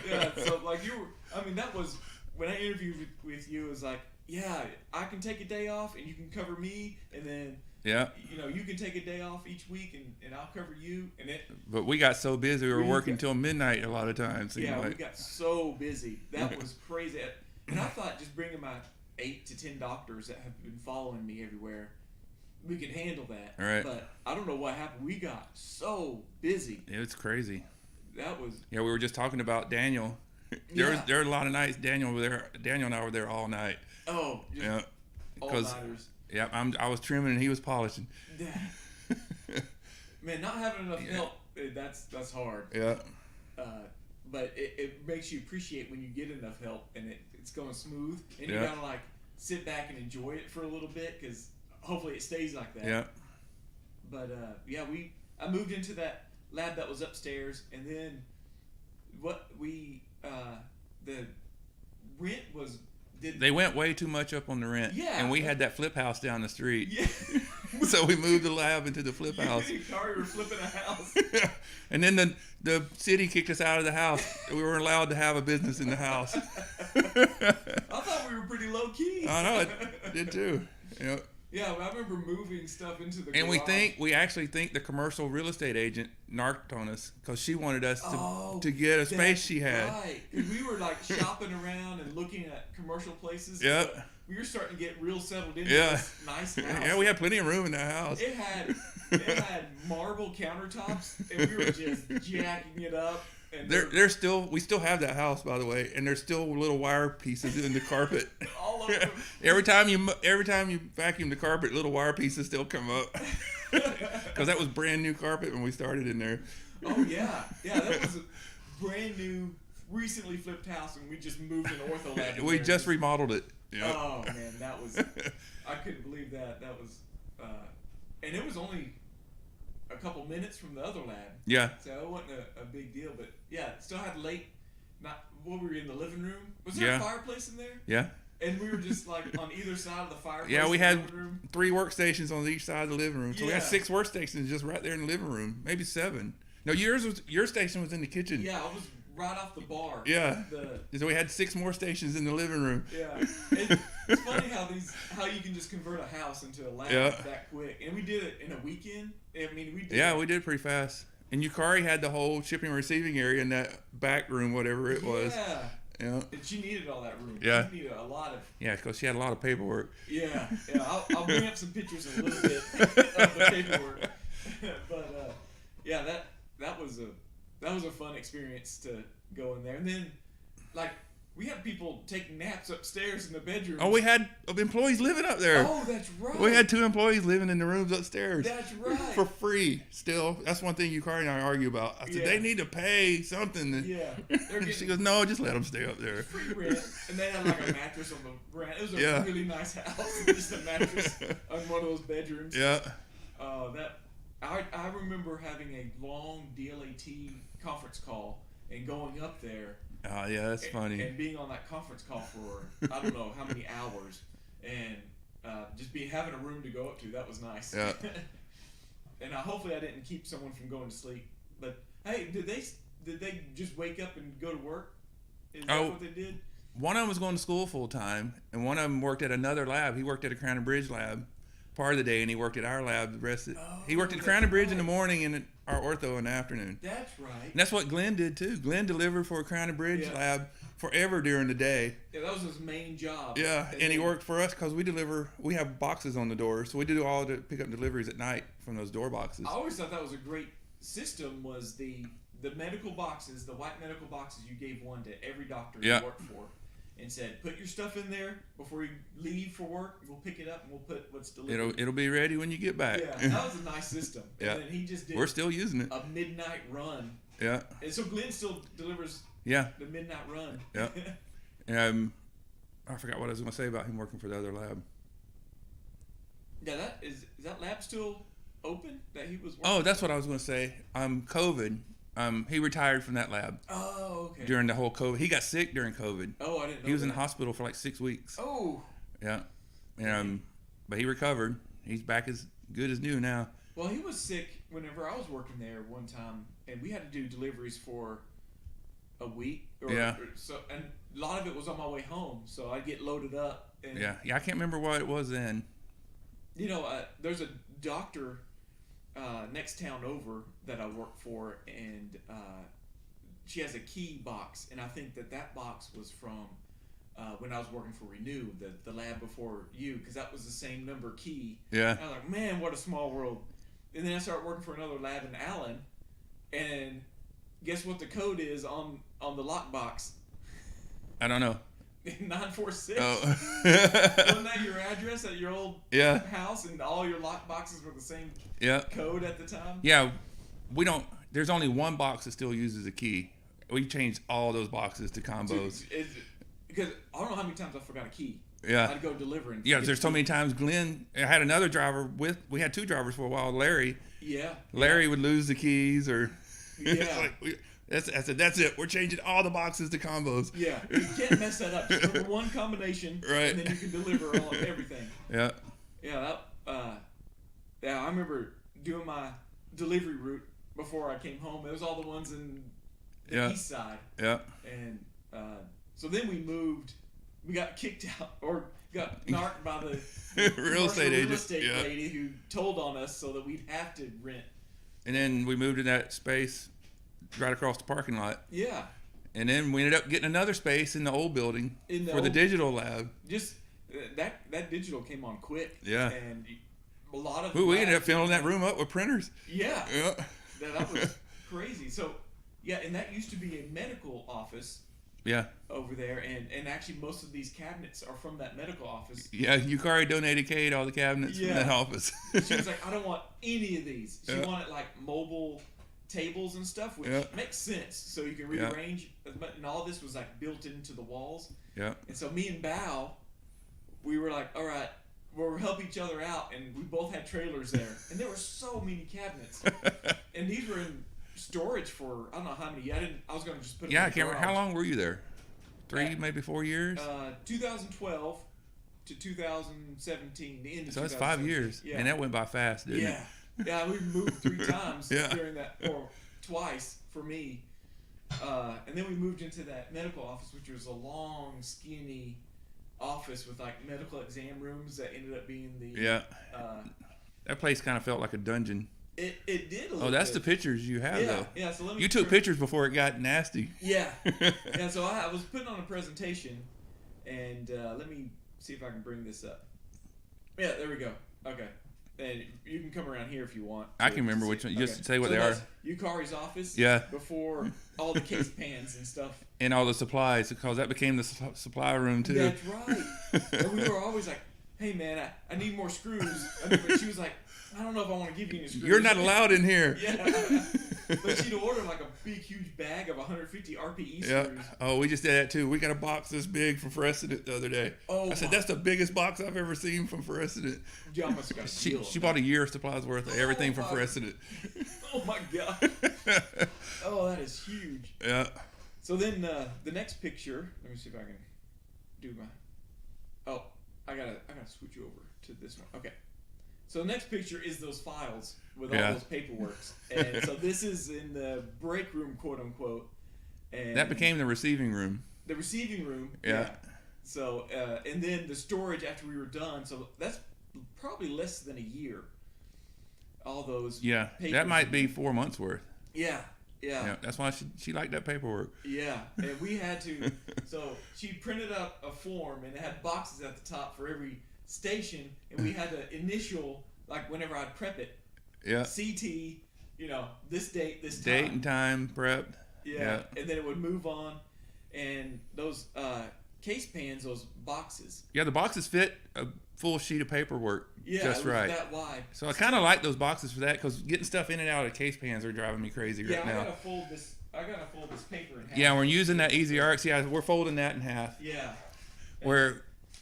Yeah. So like you were. I mean, that was when I interviewed with you. It was like, yeah, I can take a day off and you can cover me, and then Yeah. you can take a day off each week and I'll cover you. And it. But we got so busy, we were We working got- till midnight a lot of times. Yeah, like. we got so busy. That was crazy. And I thought just bringing my 8 to 10 doctors that have been following me everywhere, we could handle that. Right. But I don't know what happened. We got so busy. It was crazy. That was. Yeah, we were just talking about Daniel. Yeah. There were a lot of nights Daniel and I were there all night. Oh, just Yeah. Because all-nighters. yeah, I was trimming and he was polishing. Yeah. Man, not having enough help, that's hard. Yeah. But it makes you appreciate when you get enough help and it's going smooth. And you Yeah. gotta like sit back and enjoy it for a little bit because hopefully it stays like that. Yeah. But yeah, I moved into that lab that was upstairs, and then the rent was They went way too much up on the rent. Yeah. And we had that flip house down the street. yeah. So we moved the lab into the flip house. Kari were flipping a house. And then the city kicked us out of the house. We weren't allowed to have a business in the house. I thought we were pretty low key. I know, it did too. You know, Yeah, I remember moving stuff into the and garage. we actually think the commercial real estate agent narked on us because she wanted us to get a space that's she had. Right. 'Cause we were like shopping around and looking at commercial places. Yeah. So we were starting to get real settled into Yeah. this nice house. Yeah, we had plenty of room in the house. It had marble countertops, and we were just jacking it up. And We still have that house, by the way, and there's still little wire pieces in the carpet. all over them. Every time you vacuum the carpet, little wire pieces still come up. Because that was brand new carpet when we started in there. Oh yeah, that was a brand new, recently flipped house, and we just moved an ortho lab. in We there. just remodeled it. Yep. Oh man, that was. I couldn't believe that. That was, and it was only a couple minutes from the other lab. Yeah. So it wasn't a big deal, but yeah, still had what were we in the living room? Was there Yeah. a fireplace in there? Yeah. And we were just like on either side of the fireplace. Yeah, we in the had living room. 3 workstations on each side of the living room. So we had Yeah. 6 workstations just right there in the living room. Maybe 7. No, your station was in the kitchen. Yeah, I was right off the bar. Yeah. The, So we had 6 more stations in the living room. yeah. It's funny how you can just convert a house into a lab Yeah. that quick. And we did it in a weekend. I mean, we did Yeah, we did pretty fast. And Yukari had the whole shipping and receiving area in that back room, whatever it was. Yeah. Yeah. And she needed all that room. Yeah. She needed a lot of. Yeah, because she had a lot of paperwork. Yeah. I'll bring up some pictures in a little bit of the paperwork. But that was a fun experience to go in there. And then, like, We had people taking naps upstairs in the bedroom. Oh, we had employees living up there. Oh, that's right. We had 2 employees living in the rooms upstairs. That's right. For free, still. That's one thing Carrie and I argue about. I said, Yeah. they need to pay something. Yeah. They're She getting goes, no, just let them stay up there. free rent. And they had like a mattress on the rent. It was a Yeah. really nice house. Just a mattress on one of those bedrooms. Yeah. I remember having a long DLAT conference call and going up there. Oh, yeah, that's funny. And being on that conference call for I don't know how many hours, and just having a room to go up to. That was nice. Yeah. And hopefully I didn't keep someone from going to sleep. But hey, did they just wake up and go to work? Is that what they did? One of them was going to school full time, and one of them worked at another lab. He worked at a Crown and Bridge lab part of the day, and he worked at our lab the rest of he worked at that's Crown and Bridge in the right. morning and at our ortho in the afternoon. That's right. And that's what Glenn did too. Glenn delivered for a Crown and Bridge Yeah. lab forever during the day. Yeah, that was his main job. Yeah, and he then- worked for us because we have boxes on the door, so we do all the pickup deliveries at night from those door boxes. I always thought that was a great system. Was the medical boxes, the white medical boxes? You gave one to every doctor Yeah. you worked for, and said, "Put your stuff in there before you leave for work. We'll pick it up and we'll put what's delivered." It'll be ready when you get back. Yeah, that was a nice system. And Yeah. then he just did We're still using it. a midnight run, Yeah, and so Glenn still delivers yeah. the midnight run. Yeah. I forgot what I was going to say about him working for the other lab. Yeah, is that lab still open that he was working? Oh, that's what I was going to say. COVID. He retired from that lab Oh, okay. during the whole COVID. He got sick during COVID. Oh, I didn't know He was in that. the hospital for like 6 weeks. Oh, Yeah. But he recovered. He's back as good as new now. well, he was sick whenever I was working there one time, and we had to do deliveries for a week. Yeah. So, and a lot of it was on my way home, so I'd get loaded up. And, Yeah. I can't remember what it was then. You know, there's a doctor next town over that I work for, and she has a key box, and I think that box was from when I was working for Renew, the lab before you, because that was the same number key. Yeah. And I was like, man, what a small world. And then I started working for another lab in Allen, and guess what the code is on the lockbox? I don't know. 946. Oh. Wasn't that your address at your old Yeah. house, and all your lock boxes were the same Yeah. code at the time? Yeah. We don't. There's only one box that still uses a key. We changed all those boxes to combos. Because I don't know how many times I forgot a key. Yeah. I'd go deliver and Yeah, forget there's the so key. many times Glenn. I had another driver we had 2 drivers for a while. Larry Yeah. would lose the keys, or Yeah. it's like I said, that's it. We're changing all the boxes to combos. Yeah. You can't mess that up. Just remember one combination, Right. and then you can deliver everything. Yeah, Yeah. I remember doing my delivery route before I came home. It was all the ones in the Yeah. east side. yeah, And so then we moved. We got kicked out or got narked by the real estate real agent. estate Yeah, lady who told on us so that we'd have to rent. and then we moved to that space right across the parking lot, Yeah, and then we ended up getting another space in the old building In the for the old- digital lab. just that digital came on quick. Yeah. and a lot of We ended up labs- filling that room up with printers. Yeah, Yeah, that was crazy. So yeah, and that used to be a medical office yeah, over there, and actually most of these cabinets are from that medical office. yeah. Yukari donated Kate all the cabinets Yeah. from that office. She was like, I don't want any of these. She Yeah. wanted like mobile tables and stuff, which Yeah. makes sense. So you can Yeah. rearrange, but and all this was like built into the walls. Yeah, And so me and Bao, we were like, all right, we'll help each other out, and we both had trailers there, and there were so many cabinets, and these were in storage for I don't know how many. I was gonna just put them yeah. in I the can't remember how garage. long were you there? 3, Yeah. maybe 4 years. 2012 to 2017. The end of So that's 5 2017. years, Yeah. and that went by fast, didn't Yeah, yeah. We moved 3 times Yeah. during that, or twice for me, and then we moved into that medical office, which was a long, skinny office with like medical exam rooms that ended up being the. it? Yeah, Uh, that place kind of felt like a dungeon. it did a little. Oh, that's the bit. pictures you have Yeah, though. yeah. So let me. You took pictures before it got nasty. Yeah, yeah. So I was putting on a presentation, and let me see if I can bring this up. Yeah, there we go. Okay. and you can come around here if you want. I can remember which one. Just say what they are. Yukari's office. Yeah. Before all the case pans and stuff. And all the supplies, because that became the supply room too. That's right. And we were always like, "Hey man, I need more screws." But she was like, "I don't know if I want to give you any screws." You're not allowed in here. Yeah. But she'd order like a big, huge bag of 150 RPE Yeah. screws. Oh, we just did that too. We got a box this big from Precedent the other day. Oh, I said, that's the biggest box I've ever seen from Precedent. You almost got a She deal. bought a year's supplies worth of everything Oh, from my- Precedent. Oh my god. Oh, that is huge. Yeah. So then the next picture. Let me see if I can do my. Oh, I gotta switch you over to this one. Okay. So the next picture is those files with all those paperworks, and so this is in the break room, quote unquote. And That became the receiving room. the receiving room. Yeah. So and then the storage after we were done. So that's probably less than a year. All those. Yeah. papers That might be 4 months worth. Yeah. Yeah. Yeah. That's why she liked that paperwork. Yeah, and we had to. So she printed up a form, and it had boxes at the top for every station, and we had to initial, like whenever I'd prep it, Yeah. CT, this date, this time. Date and time prepped. Yeah, and then it would move on, and those case pans, those boxes. Yeah, the boxes fit a full sheet of paperwork Yeah, just it was right. that wide. So I kind of like those boxes for that, because getting stuff in and out of case pans are driving me crazy Yeah, right I now. gotta fold this. I gotta fold this paper in half. Yeah, we're using that Easy Arcs. Yeah, we're folding that in half. Yeah.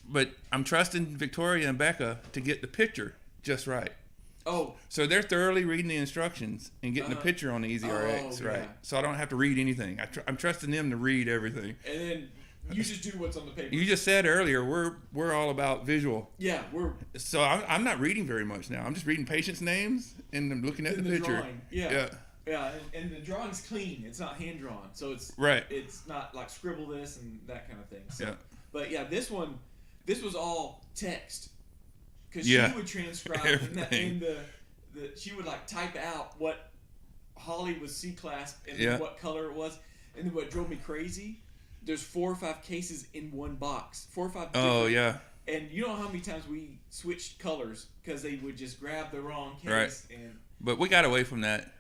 But I'm trusting Victoria and Becca to get the picture just right. Oh, So they're thoroughly reading the instructions and getting the Uh-huh. picture on the Easy RX Oh, right. yeah. So I don't have to read anything. I'm trusting them to read everything. and then you just do what's on the paper. You just said earlier we're all about visual. Yeah, we're So I'm not reading very much now. I'm just reading patients' names and I'm looking at in the the picture. drawing. Yeah. Yeah. Yeah, and the drawing's clean. It's not hand drawn, so it's Right. It's not like scribble this and that kind of thing. So, Yeah. But yeah, this was all text, because Yeah. she would transcribe Everything. in the she would like type out what Holly was C class and Yeah. what color it was, and then what drove me crazy. There's 4 or 5 cases in one box, 4 or 5. Oh different- yeah. And you know how many times we switched colors because they would just grab the wrong case Right. and But we got away from that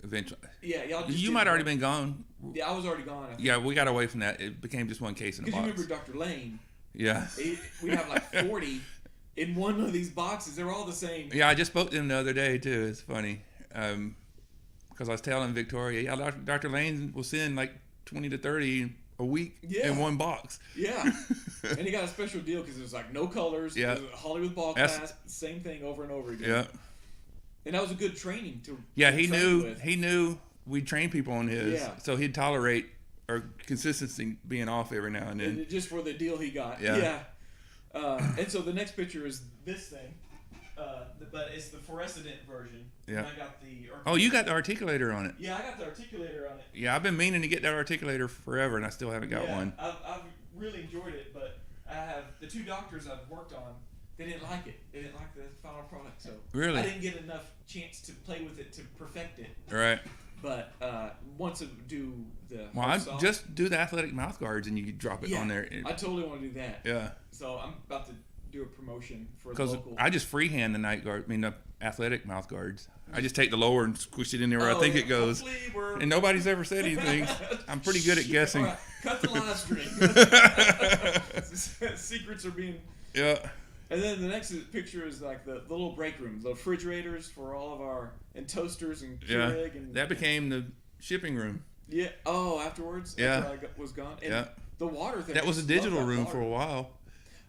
eventually. yeah, y'all just You did might one. already been gone. Yeah, I was already gone. I think. Yeah, we got away from that. It became just one case in a Because you box. remember Dr. Lane, Yeah. we have like 40 in one of these boxes. They're all the same. Yeah, I just spoke to him the other day too. It's funny, because I was telling Victoria, yeah, Dr. Lane will send like 20 to 30 a week Yeah. in one box. Yeah. And he got a special deal because it was like no colors. Yeah. It was a Hollywood ball That's- class, same thing over and over again. Yeah. And that was a good training to. Yeah, to he train knew with. he knew we'd train people on his, Yeah. so he'd tolerate our consistency being off every now and then. And just for the deal he got. Yeah. And so the next picture is this thing, but it's the fluorescent version. Yeah. And I got the. Oh, you got the articulator on it. Yeah, I got the articulator on it. Yeah, I've been meaning to get that articulator forever, and I still haven't got Yeah, one. I've really enjoyed it, but I have the 2 doctors I've worked on. They didn't like it. They didn't like the final product, so Really? I didn't get enough chance to play with it to perfect it. Right. But once I do the Well, hard I soft- just do the athletic mouth guards, and you drop it yeah, on there. I totally want to do that. Yeah. So I'm about to do a promotion for the Because local. I just freehand the night guard. I mean, the athletic mouth guards. I just take the lower and squish it in there where I think yeah, it goes. hopefully we're- And nobody's ever said anything. I'm pretty good at guessing. All right, cut the live stream. Secrets are being. Yeah. And then the next picture is like the little break room, the refrigerators for all of our and toasters and Yeah. Keurig and That became the shipping room. yeah. Oh, afterwards. Yeah. After was gone. And Yeah. The water thing. That was a I just digital love that room water. for a while.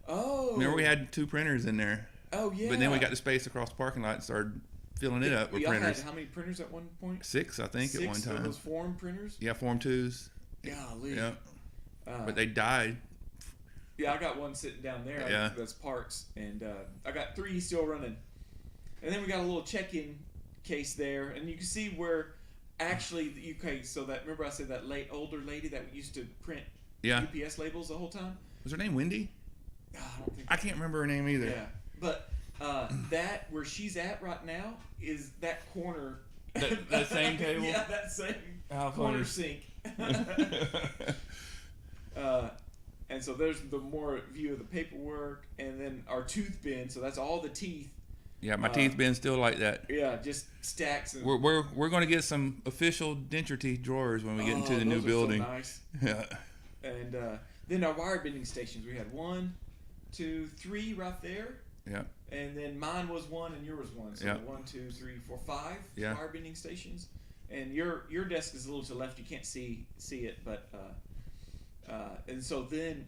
Oh. Remember we had 2 printers in there. Oh yeah. But then we got the space across the parking lot and started filling it up with Y'all printers. had how many printers at one point? 6, I think, 6 at one of time. those form printers. Yeah, Form 2s. Golly. Yeah. Uh, But they died. Yeah, I got one sitting down there. Yeah. That's parts, and I got 3 still running. And then we got a little check-in case there, and you can see where actually the UK. So that remember I said that older lady that used to print Yeah. UPS labels the whole time. Was her name Wendy? I don't think. I can't remember her name either. Yeah, but that where she's at right now is that corner. That same table? Yeah, that same How corner funny. sink. And so there's the more view of the paperwork, and then our tooth bin. So that's all the teeth. Yeah, my teeth been still like that. Yeah, just stacks. And, We're going to get some official denture teeth drawers when we get into the new building. So nice. Yeah. And then our wire bending stations, we had 1, 2, 3 right there. Yeah. And then mine was 1 and yours was 1. So 1, 2, 3, 4, 5 wire bending stations. And your desk is a little to the left. You can't see it, but and so then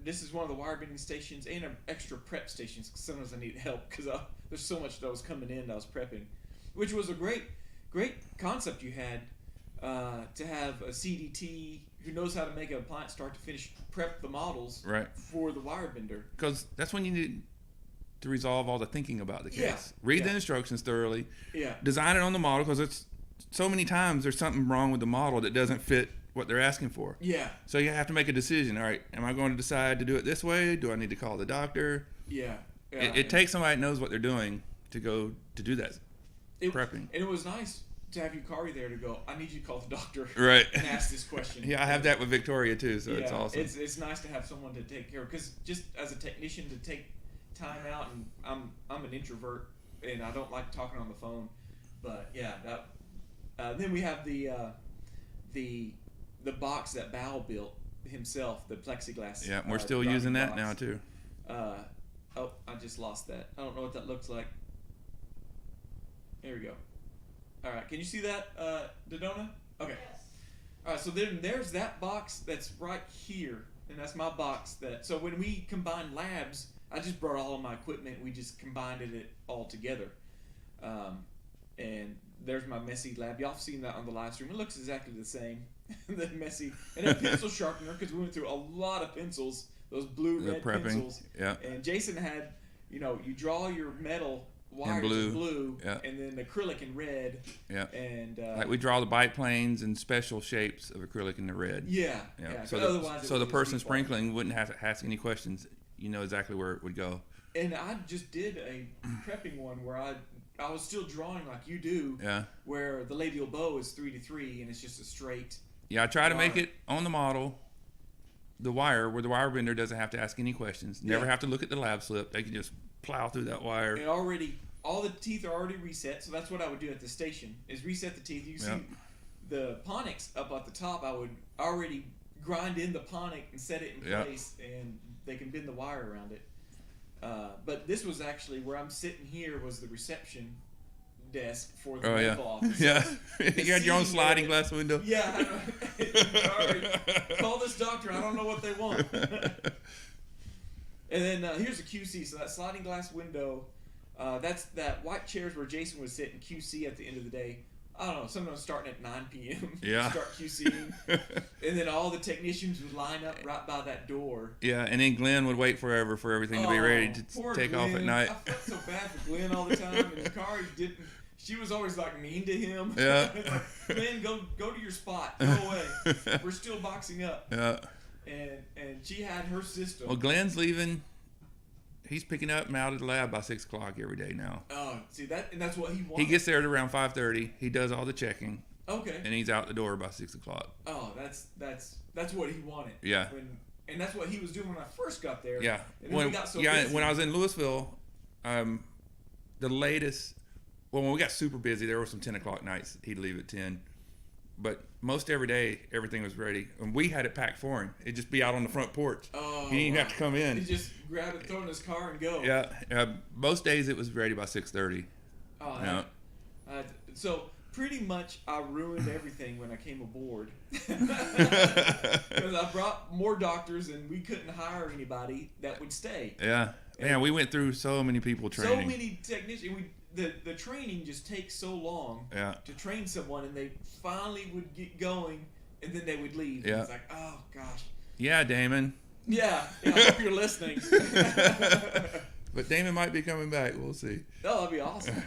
this is one of the wire bending stations and an extra prep stations. Cause sometimes I need help because there's so much that was coming in that I was prepping, which was a great concept you had to have a CDT who knows how to make an appliance start to finish prep the models for the wire bender. Because that's when you need to resolve all the thinking about the case. Yeah. Read the instructions thoroughly. Yeah. Design it on the model because it's so many times there's something wrong with the model that doesn't fit what they're asking for. Yeah. So you have to make a decision. All right, am I going to decide to do it this way? Do I need to call the doctor? Yeah. It takes somebody that knows what they're doing to go to do that prepping. And it was nice to have Yukari there to go, I need you to call the doctor and ask this question. Yeah, I have that with Victoria too, so it's awesome. It's nice to have someone to take care of, because just as a technician to take time out, and I'm an introvert and I don't like talking on the phone, but yeah, that then we have the box that Bao built himself, the plexiglass. Yeah, we're still using that box. now too. Oh, I just lost that. I don't know what that looks like. There we go. All right, can you see that, Dodona? Okay. Yes. All right, so then there's that box that's right here, and that's my box. So when we combined labs, I just brought all of my equipment. We just combined it all together. And there's my messy lab. Y'all have seen that on the live stream. It looks exactly the same. The messy. And a pencil sharpener, because we went through a lot of pencils, those blue-red pencils. Yeah. And Jason had, you draw your metal wires in blue, and then acrylic in red. Yeah. And like we draw the biplanes in special shapes of acrylic in the red. Yeah. So the person sprinkling wouldn't have to ask any questions. You know exactly where it would go. And I just did a prepping one where I was still drawing like you do. Yeah. Where the labial bow is 3-3 and it's just a straight. Yeah, I try to make it on the model, the wire, where the wire bender doesn't have to ask any questions. Never have to look at the lab slip. They can just plow through that wire. And all the teeth are already reset. So that's what I would do at the station, is reset the teeth. You see the Ponix up at the top, I would already grind in the Ponix and set it in place, and they can bend the wire around it. But this was actually where I'm sitting here was the reception desk for the medical office. Yeah. You had your own sliding glass window. Yeah. Call this doctor. I don't know what they want. And then here's a QC. So that sliding glass window, that's that white chairs where Jason would sit in QC at the end of the day. I don't know, sometimes starting at 9 p.m. Start QCing. And then all the technicians would line up right by that door. Yeah, and then Glenn would wait forever for everything to be ready to take off at night. I felt so bad for Glenn all the time. And Kari didn't. She was always like mean to him. Yeah. Like, Glenn, go to your spot. Go away. We're still boxing up. Yeah. And she had her system. Well, Glenn's leaving. He's picking up and out of the lab by 6 o'clock every day now. Oh, see that, and that's what he wants. He gets there at around 5:30. He does all the checking. Okay. And he's out the door by 6 o'clock. Oh, that's what he wanted. Yeah. And that's what he was doing when I first got there. Yeah. And then we got so busy. When I was in Louisville, the latest. Well, when we got super busy, there were some 10 o'clock nights. He'd leave at 10. But most every day, everything was ready. And we had it packed for him. It'd just be out on the front porch. Oh, he didn't even have to come in. He just grab it, throw it in his car, and go. Yeah. Most days, it was ready by 6:30. Oh, yeah. So pretty much I ruined everything when I came aboard. Because I brought more doctors, and we couldn't hire anybody that would stay. Yeah. Man, we went through so many people training. So many technicians. The training just takes so long to train someone, and they finally would get going, and then they would leave. Yeah. It's like, oh, gosh. Yeah, Damon. Yeah, I hope you're listening. But Damon might be coming back. We'll see. Oh, that'd be awesome.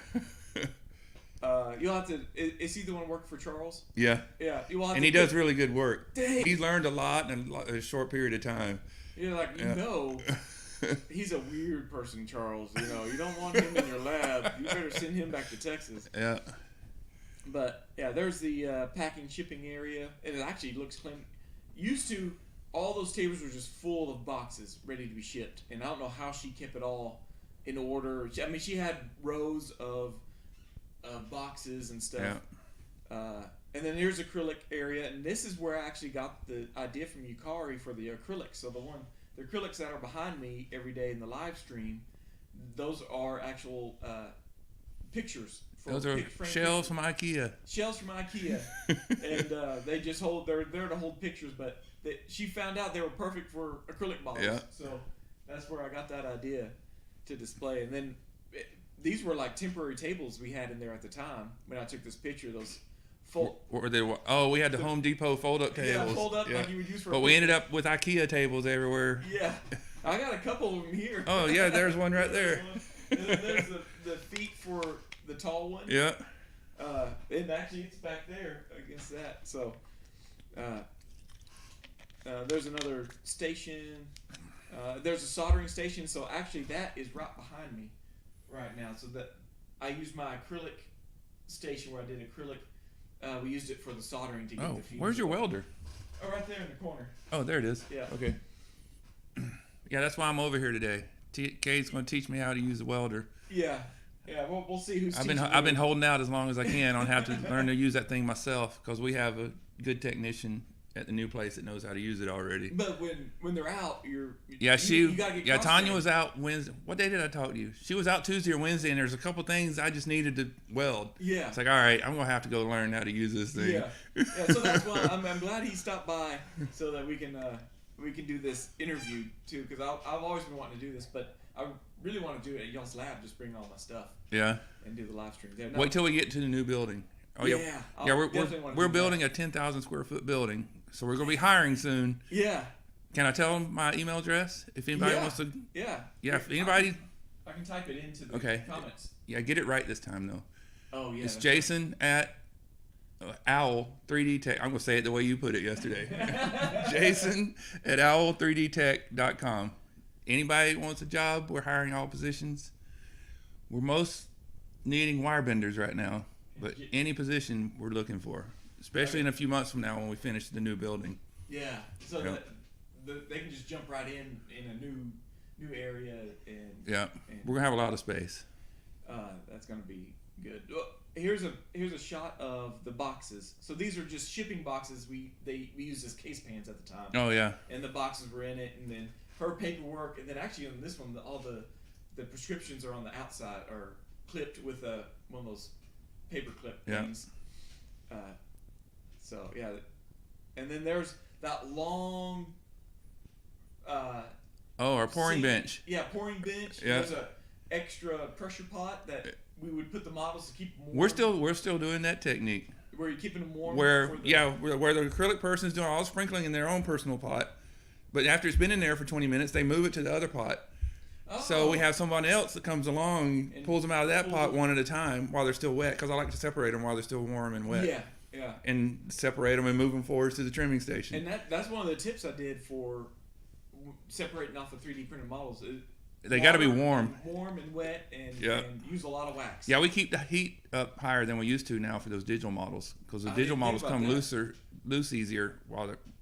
You'll have to. Is he the one working for Charles? Yeah. Yeah. And he does really good work. Dang. He's learned a lot in a short period of time. You're like, he's a weird person, Charles. You don't want him in your lab. You better send him back to Texas. Yeah. But yeah, there's the packing shipping area, and it actually looks clean. Used to, all those tables were just full of boxes ready to be shipped, and I don't know how she kept it all in order. I mean, she had rows of boxes and stuff. Yeah. And then there's acrylic area, and this is where I actually got the idea from Yukari for the acrylics. So the acrylics that are behind me every day in the live stream, those are actual pictures. Those are shelves from IKEA. Shelves from IKEA, and they just hold. They're there to hold pictures, but she found out they were perfect for acrylic bottles. Yeah. So that's where I got that idea to display. And then these were like temporary tables we had in there at the time when I took this picture. Those what were they? Oh, we had the Home Depot fold-up tables. Yeah, fold up like you would use for. But we ended up with IKEA tables everywhere. Yeah, I got a couple of them here. Oh yeah, there's one right there. And then there's the feet for the tall one. Yeah. And actually it's back there against that. So there's another station. There's a soldering station. So actually that is right behind me right now. So that I used my acrylic station where I did acrylic. We used it for the soldering to get the fuse. Where's your welder? Oh, right there in the corner. Oh, there it is. Yeah. Okay. Yeah, that's why I'm over here today. Kate's going to teach me how to use the welder. Yeah. Yeah, we'll see who's I've been holding out as long as I can on how to learn to use that thing myself because we have a good technician at the new place that knows how to use it already. But when they're out, you gotta get Tanya was out Wednesday. What day did I talk to you? She was out Tuesday or Wednesday, and there's a couple things I just needed to weld. Yeah. It's like, all right, I'm gonna have to go learn how to use this thing. Yeah. So that's why I'm glad he stopped by so that we can do this interview too, because I've always been wanting to do this, but I really want to do it at y'all's lab. Just bring all my stuff. Yeah. And do the live stream there. Wait till we get to the new building. Oh yeah. We're building a 10,000 square foot building, so we're gonna be hiring soon. Yeah. Can I tell them my email address if anybody wants to? Yeah. Yeah. If anybody. I can type it into the comments. Yeah, get it right this time though. Oh yeah. It's Jason at Owl 3D Tech. I'm gonna say it the way you put it yesterday. Jason at owl3dtech.com. Anybody wants a job? We're hiring all positions. We're most needing wire benders right now, but any position we're looking for, especially in a few months from now when we finish the new building. Yeah, so they can just jump right in a new area and we're gonna have a lot of space. That's gonna be good. Here's a shot of the boxes. So these are just shipping boxes. We used as case pans at the time. Oh yeah. And the boxes were in it, and then her paperwork, and then actually on this one, all the prescriptions are on the outside, or clipped with one of those paper clip things. So yeah, and then there's that long. Our pouring bench. Yeah, pouring bench. Yeah. There's a extra pressure pot that we would put the models to keep them warm. We're still doing that technique. Where you're keeping them warm. Where the acrylic person's doing all the sprinkling in their own personal pot. But after it's been in there for 20 minutes, they move it to the other pot. Oh. So we have someone else that comes along and pulls them out of that pot one at a time while they're still wet, because I like to separate them while they're still warm and wet. Yeah, yeah. And separate them and move them forward to the trimming station. And that's one of the tips I did for separating off the 3D printed models. They got to be warm. Warm and wet and use a lot of wax. Yeah, we keep the heat up higher than we used to now for those digital models, because the digital models come loose easier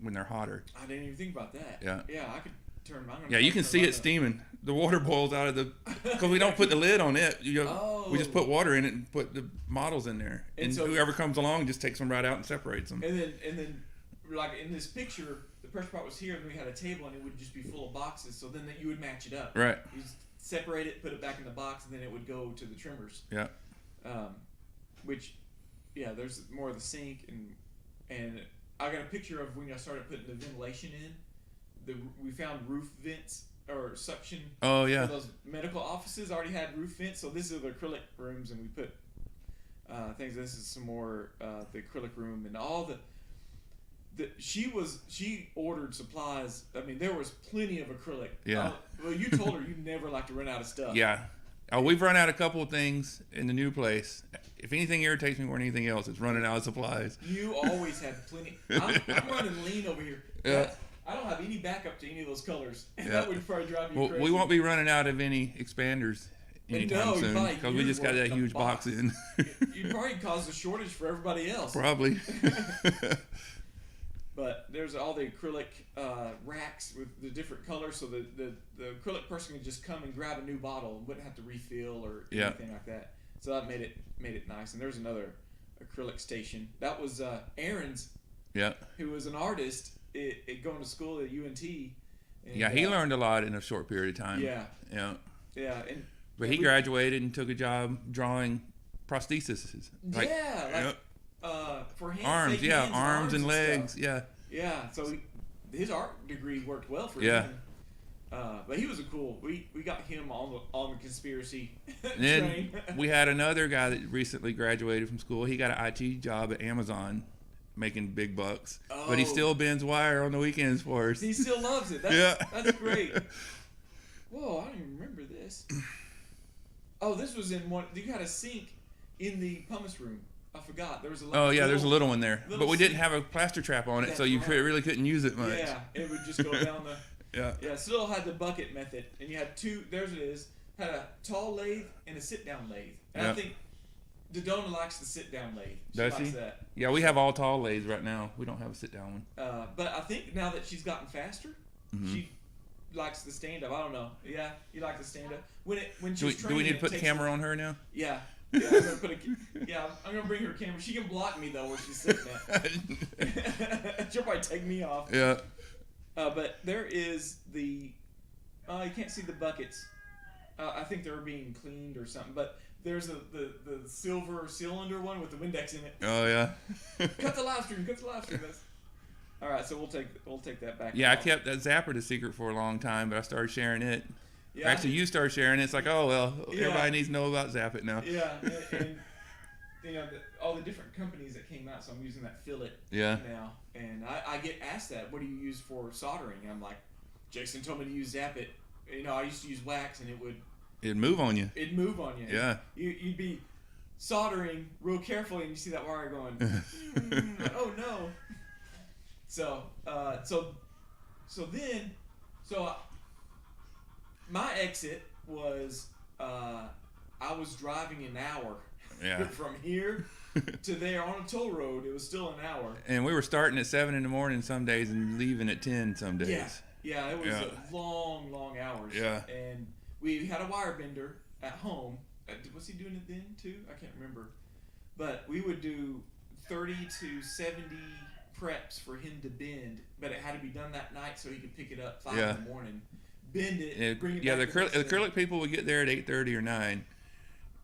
when they're hotter. I didn't even think about that. Yeah. Yeah, I could turn them on. Yeah, you can see it steaming. The water boils out of because we don't put the lid on it. We just put water in it and put the models in there. And so, whoever comes along just takes them right out and separates them. And then like in this picture, the pressure pot was here and we had a table and it would just be full of boxes. So then you would match it up. Right. You just separate it, put it back in the box, and then it would go to the trimmers. Yeah. There's more of the sink and I got a picture of when I started putting the ventilation in. We found roof vents or suction. Oh yeah. Those medical offices already had roof vents, so this is the acrylic rooms, and we put things. This is some more the acrylic room and all the. She ordered supplies. I mean, there was plenty of acrylic. Yeah. Well, you told her you never like to run out of stuff. Yeah. We've run out a couple of things in the new place. If anything irritates me more than anything else, it's running out of supplies. You always have plenty. I'm running lean over here. Yeah. I don't have any backup to any of those colors. And that would probably drive you crazy. We won't be running out of any expanders anytime soon, because we just got that huge box in. You'd probably cause a shortage for everybody else. Probably. But there's all the acrylic racks with the different colors, so the acrylic person could just come and grab a new bottle and wouldn't have to refill or anything like that. So that made it nice. And there's another acrylic station. That was Aaron's, who was an artist going to school at UNT. And, he learned a lot in a short period of time. Yeah. But he graduated and took a job drawing prostheses. For hands, arms, arms and legs, stuff. Yeah. So his art degree worked well for him. But he was a cool. We got him on the conspiracy train. We had another guy that recently graduated from school. He got an IT job at Amazon, making big bucks. But he still bends wire on the weekends for us. He still loves it. That's great. Whoa, I don't even remember this. Oh, this was in one. You had a sink in the pumice room. I forgot. There was a there's a little one there. But we didn't have a plaster trap on it, so you really couldn't use it much. Yeah, it would just go down the... Yeah, still had the bucket method. And you had two... There's it is. Had a tall lathe and a sit-down lathe. And I think Dodona likes the sit-down lathe. She likes that. Yeah, we have all tall lathes right now. We don't have a sit-down one. But I think now that she's gotten faster, she likes the stand-up. I don't know. Yeah, you like the stand-up. When she's do we need to put the camera on her now? Yeah. I'm gonna bring her camera. She can block me though where she's sitting at. She'll probably take me off. Yeah. But there is the. You can't see the buckets. I think they're being cleaned or something. But there's the silver cylinder one with the Windex in it. Oh yeah. Cut the live stream. All right, so we'll take that back. Yeah, I kept that Zapper the secret for a long time, but I started sharing it. Yeah, actually, you started sharing it. It's like, oh well, everybody needs to know about Zap It now. Yeah, and all the different companies that came out, so I'm using that fillet now. And I get asked that, what do you use for soldering? And I'm like, Jason told me to use Zap It. I used to use wax, and it'd move on you. Yeah. You'd be soldering real carefully, and you see that wire going, oh no. So my exit was I was driving an hour from here to there on a toll road. It was still an hour. And we were starting at 7 in the morning some days and leaving at 10 some days. Yeah, it was long hours. Yeah. And we had a wire bender at home. Was he doing it then too? I can't remember. But we would do 30 to 70 preps for him to bend, but it had to be done that night so he could pick it up 5 in the morning, bend it, bring it back. The acrylic people would get there at 8:30 or 9,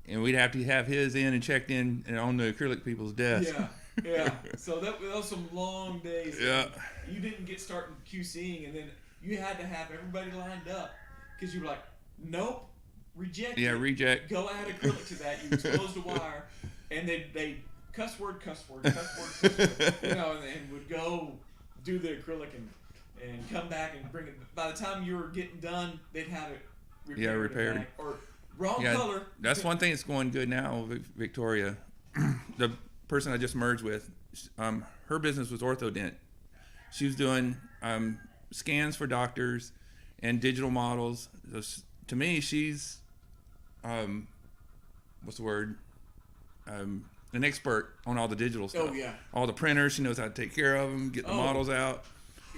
and we'd have to have his in and checked in and on the acrylic people's desk. Yeah. So that was some long days. Yeah. You didn't get started QCing, and then you had to have everybody lined up because you were like, nope, reject. Yeah, reject. Go add acrylic to that. You exposed the wire, and they cuss word, and would go do the acrylic and come back and bring it. By the time you were getting done, they'd have it repaired. Or wrong color. That's one thing that's going good now, Victoria. The person I just merged with, her business was Orthodent. She was doing scans for doctors and digital models. To me, she's, what's the word? An expert on all the digital stuff. Oh, yeah. All the printers. She knows how to take care of them, get the models out.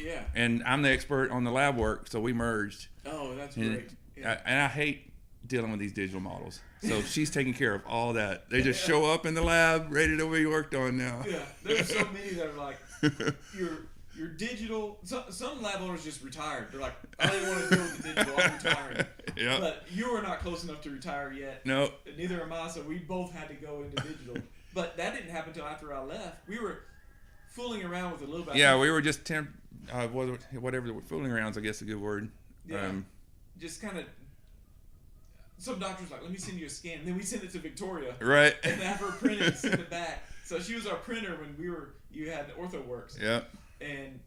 Yeah. And I'm the expert on the lab work, so we merged. Oh, that's great. Yeah. I hate dealing with these digital models. So she's taking care of all that. They just show up in the lab, ready to be worked on now. Yeah. There's so many that are like, your digital. Some lab owners just retired. They're like, I don't want to deal with the digital. I'm retiring. Yeah. But you are not close enough to retire yet. No. Neither am I. So we both had to go into digital. But that didn't happen until after I left. We were fooling around with it a little bit. Yeah, we were just whatever fooling around is, I guess, a good word. Yeah. Just kind of. Some doctors like, let me send you a scan. And then we sent it to Victoria. Right. And have her print it and send it back. So she was our printer when you had the OrthoWorks. Yeah. And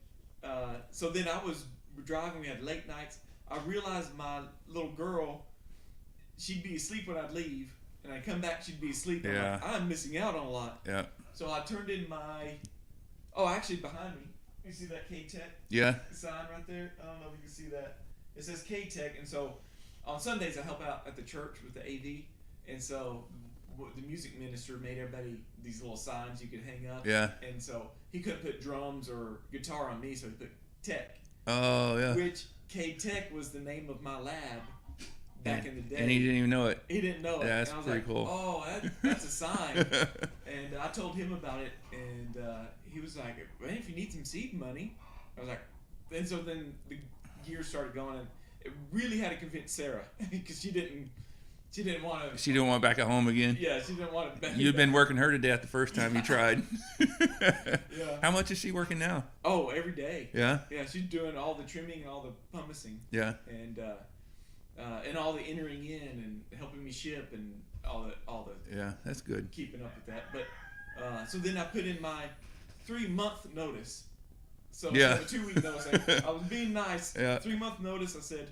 so then I was driving. We had late nights. I realized my little girl, she'd be asleep when I'd leave. And I'd come back, she'd be asleep. Yeah. I'm missing out on a lot. Yeah. So I turned in actually behind me. You see that K-Tech sign right there? I don't know if you can see that. It says K-Tech. And so on Sundays I help out at the church with the AV. And so the music minister made everybody these little signs you could hang up. Yeah. And so he couldn't put drums or guitar on me, so he put Tech. Oh, yeah. Which K-Tech was the name of my lab back in the day. And he didn't even know it. He didn't know it. Yeah, that's and I was pretty like, cool. Oh, that's a sign. And I told him about it, and he was like, "Man, if you need some seed money," I was like, and so then the gears started going, and it really had to convince Sarah because she didn't want to. She didn't want back at home again. Yeah, she didn't want to. You'd been working her to death the first time you tried. Yeah. How much is she working now? Oh, every day. Yeah. Yeah, she's doing all the trimming and all the pumicing. Yeah. And all the entering in and helping me ship and all the Yeah, that's good. keeping up with that. But so then I put in my 3-month notice. So Yeah. a 2-week notice. I was being nice. Yeah. 3-month notice. I said,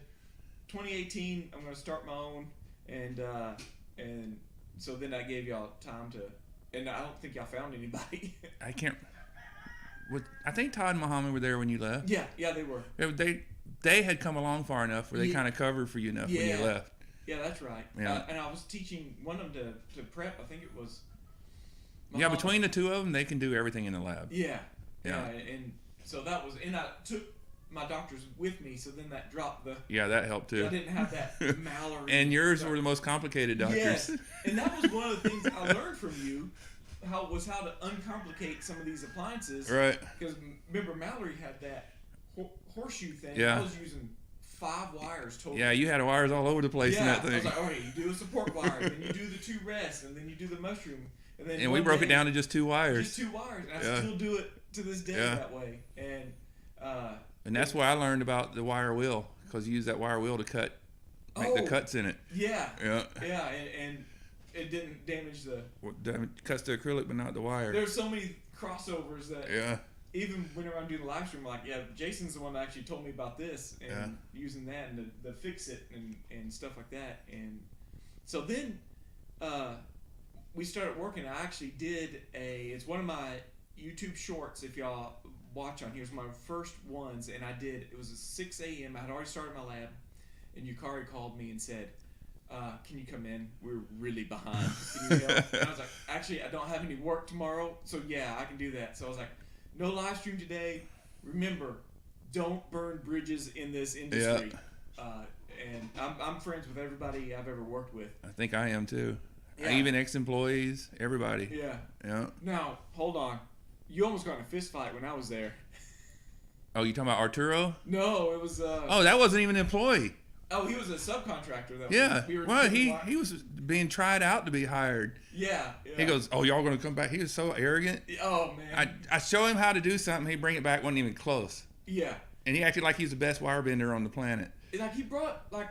2018, I'm going to start my own, and so then I gave y'all time to. And I don't think y'all found anybody. I can't. I think Todd and Muhammad were there when you left. Yeah, they were. They had come along far enough where they Yeah. kind of covered for you enough when you Yeah. left. Yeah, that's right. Yeah. And I was teaching one of them to prep. I think it was. Yeah, between the two of them, they can do everything in the lab. Yeah. Yeah. And so that was, and I took my doctors with me, so then that dropped the. Yeah, that helped too. I didn't have that Mallory. And yours stuff. were the most complicated doctors. Yes, and that was one of the things I learned from you, how to uncomplicate some of these appliances. Right. Because remember, Mallory had that horseshoe thing. Yeah. I was using 5 wires total. Yeah, you had wires all over the place in that I thing. was like, all right, you do a support wire, then you do the 2 rests, and then you do the mushroom, and then And we broke it down to just 2 wires. Just 2 wires, and I Yeah. still do it to this day Yeah. that way. And that's why I learned about the wire wheel, because you use that wire wheel to make the cuts in it. Yeah. Yeah. Yeah, and it didn't damage the. Cuts the acrylic, but not the wire. There's so many crossovers that. Yeah. Even whenever I'm doing the live stream, I'm like, yeah, Jason's the one that actually told me about this and using that and the fix it and stuff like that. And so then we started working. I actually did it's one of my YouTube shorts, if y'all watch on here. It's my first ones, and it was at 6 a.m. I had already started my lab, and Yukari called me and said, can you come in? We're really behind. Can you help? And I was like, actually, I don't have any work tomorrow, so yeah, I can do that. So I was like, no live stream today. Remember, don't burn bridges in this industry. Yeah. And I'm friends with everybody I've ever worked with. I think I am too. Yeah. Even ex-employees, everybody. Yeah. Yeah. Now, hold on. You almost got in a fist fight when I was there. Oh, you talking about Arturo? No, it was. Oh, that wasn't even an employee. Oh, he was a subcontractor though. Yeah. Well, he he was being tried out to be hired. Yeah. He goes, "Oh, y'all gonna come back?" He was so arrogant. Oh man. I show him how to do something. He bring it back, wasn't even close. Yeah. And he acted like he's the best wire bender on the planet. Like he brought like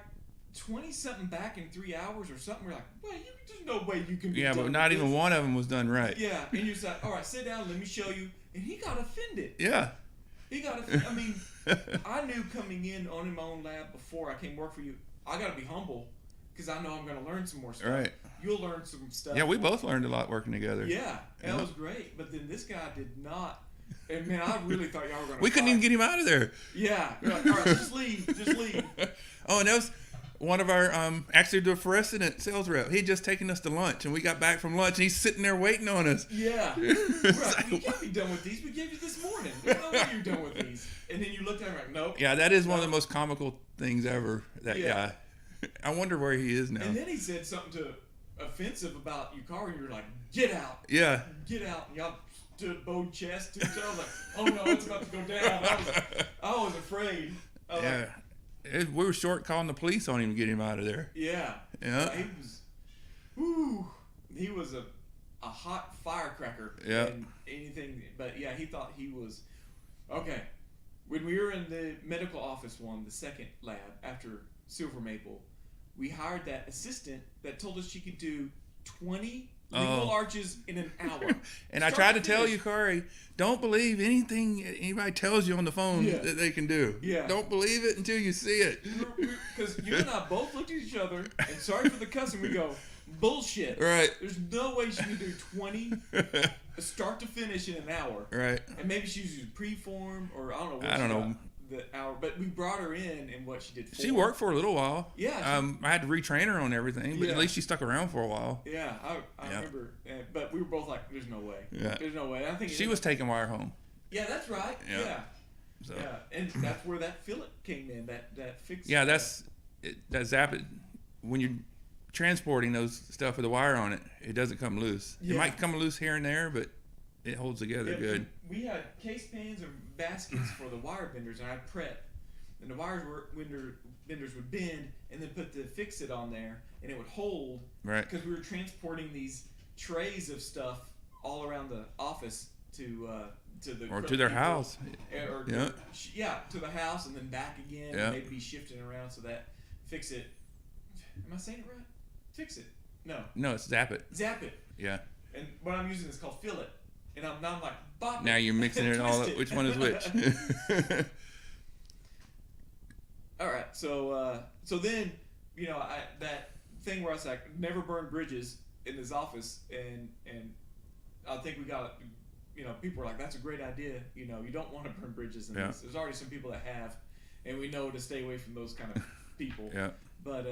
20 something back in 3 hours or something. We're like, well, there's no way you can. Be Yeah, done but not with even this. one of them was done right. Yeah, and you're just like, all right, sit down, let me show you. And he got offended. Yeah. He got offended. I mean, I knew coming in owning my own lab before I came work for you, I got to be humble because I know I'm going to learn some more stuff. Right. You'll learn some stuff. Yeah, we both learned a lot working together. Yeah, that Yeah. was great. But then this guy did not. And man, I really thought y'all were going to. We couldn't even get him out of there. Yeah. You're like, all right, just leave. Just leave. Oh, and that was one of our, actually the Fluorescent sales rep. He had just taken us to lunch, and we got back from lunch, and he's sitting there waiting on us. Yeah. We're like, you can't be done with these. We gave you this morning. There's no way you're done with these. And then you looked at him like, nope. Yeah, that is one of the most comical things ever, that Yeah. guy. I wonder where he is now. And then he said something offensive about Yukari, and you're like, get out. Yeah. Get out. And y'all stood bowed chest to each other. I was like, oh no, it's about to go down. I was afraid. I was like, We were short calling the police on him to get him out of there. yeah. Yeah. He was a hot firecracker. Yeah. And anything, but yeah, he thought he was, okay. When we were in the medical office the second lab after Silver Maple, we hired that assistant that told us she could do 20 legal arches in an hour. And I tried to tell you, Corey, don't believe anything anybody tells you on the phone that they can do. Yeah. Don't believe it until you see it. Because you and I both looked at each other, and sorry for the cussing, we go, bullshit. Right. There's no way she can do 20 start to finish in an hour. Right. And maybe she's using preform, or I don't know. I don't know. the hour, but we brought her in and what she did. She worked for a little while. Yeah. I had to retrain her on everything, but Yeah. at least she stuck around for a while. Yeah, I remember, but we were both like, "There's no way. Yeah. There's no way." I think She was taking wire home. Yeah, that's right. Yeah. Yeah. So. Yeah, and that's where that fillet came in. That fixed. Yeah, that zap it. When you're transporting those stuff with a wire on it, it doesn't come loose. Yeah. It might come loose here and there, but it holds together good. We had case pans or baskets for the wire benders, and I'd prep, and the benders would bend, and then put the fix it on there, and it would hold. Right. Because we were transporting these trays of stuff all around the office to the Or to their people. house. Or Yeah. to the house and then back again. Yeah. And they'd be shifting around so that fix it. Am I saying it right? Fix it. No. No, it's zap it. Zap it. Yeah. And what I'm using is called fillet. And now I'm like, bop it. Now you're mixing it all Twist up. Which one is which? All right. So then, that thing where I was like, never burn bridges in this office, and I think we got, people were like, that's a great idea. You don't want to burn bridges in Yeah. this. There's already some people that have, and we know to stay away from those kind of people. Yeah. But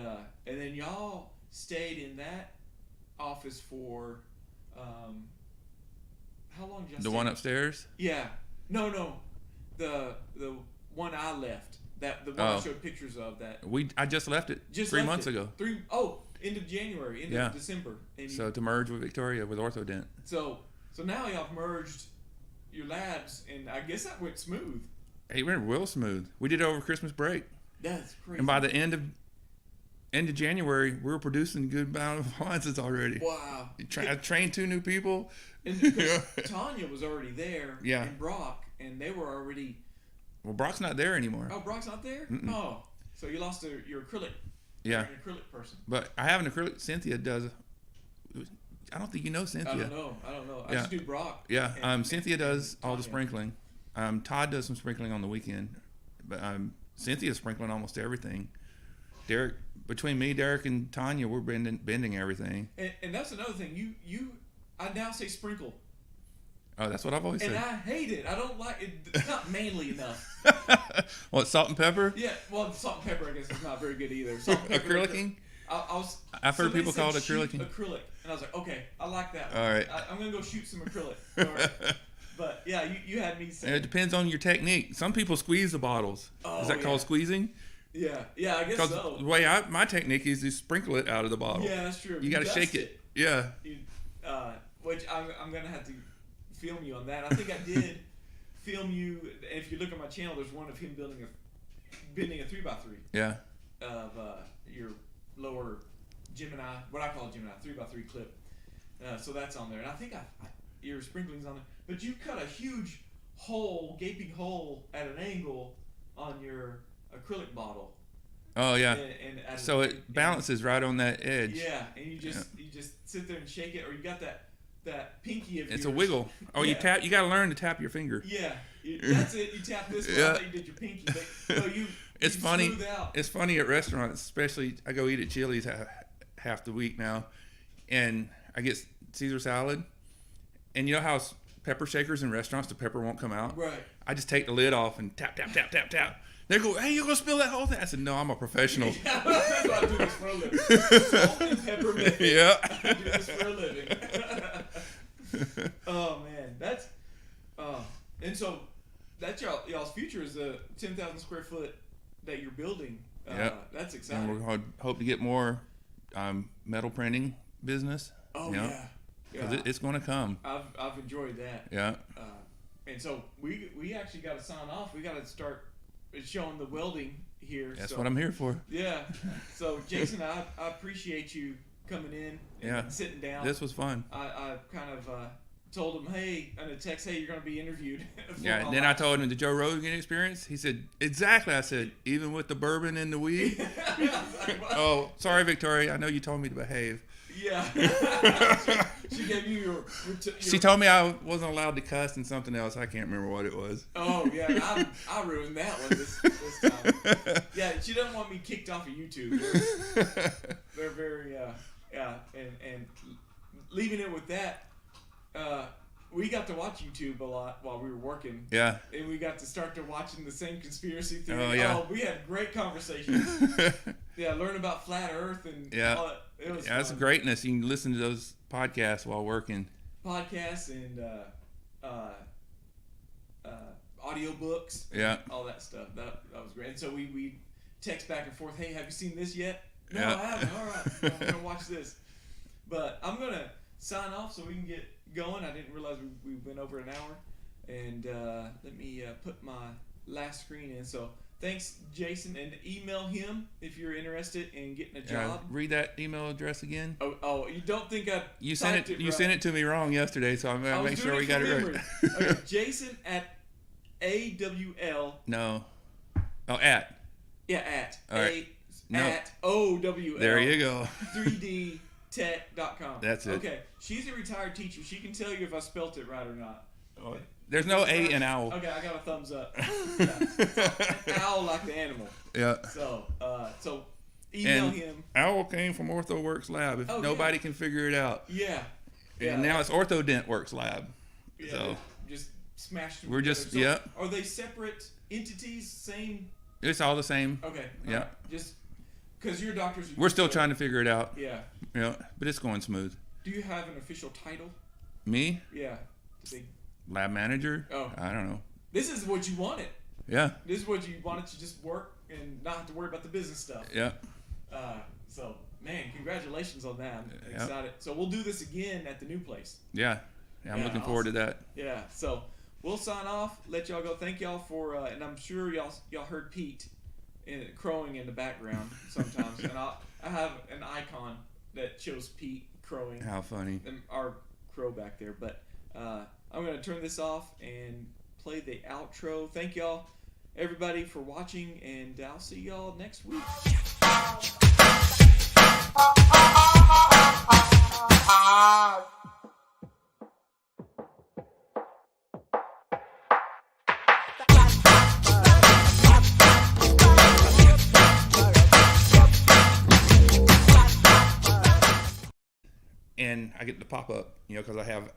and then y'all stayed in that office for how long did y'all The stay? one upstairs? Yeah. No. The one I left. The one I showed pictures of that. I just left it Just 3 left months it. ago. End of January, end Yeah. of December. And So to merge with Victoria with Orthodent. so now y'all have merged your labs, and I guess that went smooth. Hey, it went real smooth. We did it over Christmas break. That's crazy. And by the end of January, we were producing a good amount of appliances already. Wow. I trained 2 new people. And because Tanya was already there, Yeah. and Brock, and they were already. Well, Brock's not there anymore. Oh, Brock's not there. Mm-mm. Oh, so you lost your acrylic. Yeah. You're an acrylic person. But I have an acrylic. Cynthia does. I don't think you know Cynthia. I don't know. I Yeah. just knew Brock. Yeah. and Cynthia does all the Tanya. sprinkling. Todd does some sprinkling on the weekend, but Cynthia's sprinkling almost everything. Derek, between me, Derek, and Tanya, we're bending everything. And that's another thing. I now say sprinkle. Oh, that's what I've always And said. I hate it. I don't like it. It's not manly enough. What, salt and pepper? Yeah, well, salt and pepper, I guess, is not very good either. Salt and pepper. Acrylicing? Somebody I've heard people said call it shoot acrylicing. acrylic. And I was like, okay, I like that one. All right. I'm going to go shoot some acrylic. All right. But, yeah, you had me say. And it depends on your technique. Some people squeeze the bottles. Oh, Is that yeah. called squeezing? Yeah, I guess Because so. the way my technique is to sprinkle it out of the bottle. Yeah, that's true. You got to dust shake it. Yeah. Which I'm going to have to film you on that. I think I did film you. And if you look at my channel, there's one of him bending a 3x3 Yeah. of your lower Gemini, what I call a Gemini, 3x3 clip. So that's on there. And I think your sprinkling's on there. But you cut a huge gaping hole at an angle on your acrylic bottle. Oh, yeah. And So it balances right on that edge. Yeah, and you just sit there and shake it, or you got that pinky of It's yours. a wiggle. Oh, Yeah. you got to learn to tap your finger. Yeah, that's it. You tap this one. Yeah. I thought you did your pinky. But, no, It's you funny. smooth out. It's funny at restaurants, especially I go eat at Chili's half the week now, and I get Caesar salad, and you know how pepper shakers in restaurants, the pepper won't come out. Right. I just take the lid off and tap, tap, tap, tap, tap. They go, "Hey, you're gonna spill that whole thing?" I said, "No, I'm a professional." Yeah, that's why I do this for a living. Salt and pepper method. Yeah. I do this for a living. Oh man, that's and so that's y'all's future is the 10,000 square foot that you're building. Yep. That's And exciting. we're going to hope to get more metal printing business. Oh Yeah. yeah. 'Cause it's going to come. I've enjoyed that. Yeah. And so we actually got to sign off. We got to start showing the welding here. That's so, what I'm here for. Yeah. So Jason, I appreciate you coming in and Yeah. sitting down. This was fun. I kind of told him, hey, on a text, hey, you're going to be interviewed. for Yeah. my Then I life. told him the Joe Rogan experience. He said, exactly. I said, even with the bourbon and the weed. I was like, what? Oh, sorry, Victoria. I know you told me to behave. Yeah. she gave you your She told me I wasn't allowed to cuss and something else. I can't remember what it was. Oh yeah, I ruined that one this time. Yeah, she doesn't want me kicked off of YouTube. They're very and leaving it with that. we got to watch YouTube a lot while we were working. Yeah. And we got to start to watching the same conspiracy theory. Oh, yeah. We had great conversations. Yeah, learn about flat Earth and all that. It was Yeah, that's fun. greatness. You can listen to those podcasts while working. Podcasts and audiobooks. Yeah. All that stuff. That was great. And so we text back and forth. Hey, have you seen this yet? No, Yeah. I haven't. All right, I'm gonna watch this. But I'm gonna sign off so we can get going. I didn't realize we went over an hour. And let me put my last screen in. So thanks, Jason, and email him if you're interested in getting a job. Read that email address again. Oh, you don't think I You sent it. You right. sent it to me wrong yesterday, so I'm I gonna was make doing sure we got from it memory. right. Okay, Jason at AWL. No. Oh, at. Yeah, at All right. No. at OWL. There you go. 3dtech.com. That's it. Okay, she's a retired teacher. She can tell you if I spelt it right or not. Oh, there's no A in owl. Okay, I got a thumbs up. Yeah. Owl like the animal. Yeah. So email And him. Owl came from OrthoWorks Lab. If Oh, nobody can figure it out. Yeah. Yeah. And now it's OrthoDent Works Lab. Yeah, So just smashed them we're together. just- So yeah. Are they separate entities? Same. it's all the same. Okay. Yeah. alright, just because your doctors. Are We're still used to- trying to figure it out. Yeah. Yeah, but it's going smooth. Do you have an official title? Me, Yeah. Big. lab manager. Oh. I don't know. This is what you wanted. Yeah, This is what you wanted to just work and not have to worry about the business stuff. yeah. So, man, congratulations on that. I'm Yeah. excited. So we'll do this again at the new place. Yeah, I'm Yeah, looking forward to that. Yeah. So we'll sign off. Let y'all go. Thank y'all for, and I'm sure y'all heard Pete crowing in the background sometimes, and I have an icon that shows Pete crowing. How funny. And our crow back there. But I'm going to turn this off and play the outro. Thank y'all, everybody, for watching, and I'll see y'all next week. And I get the pop up, because I have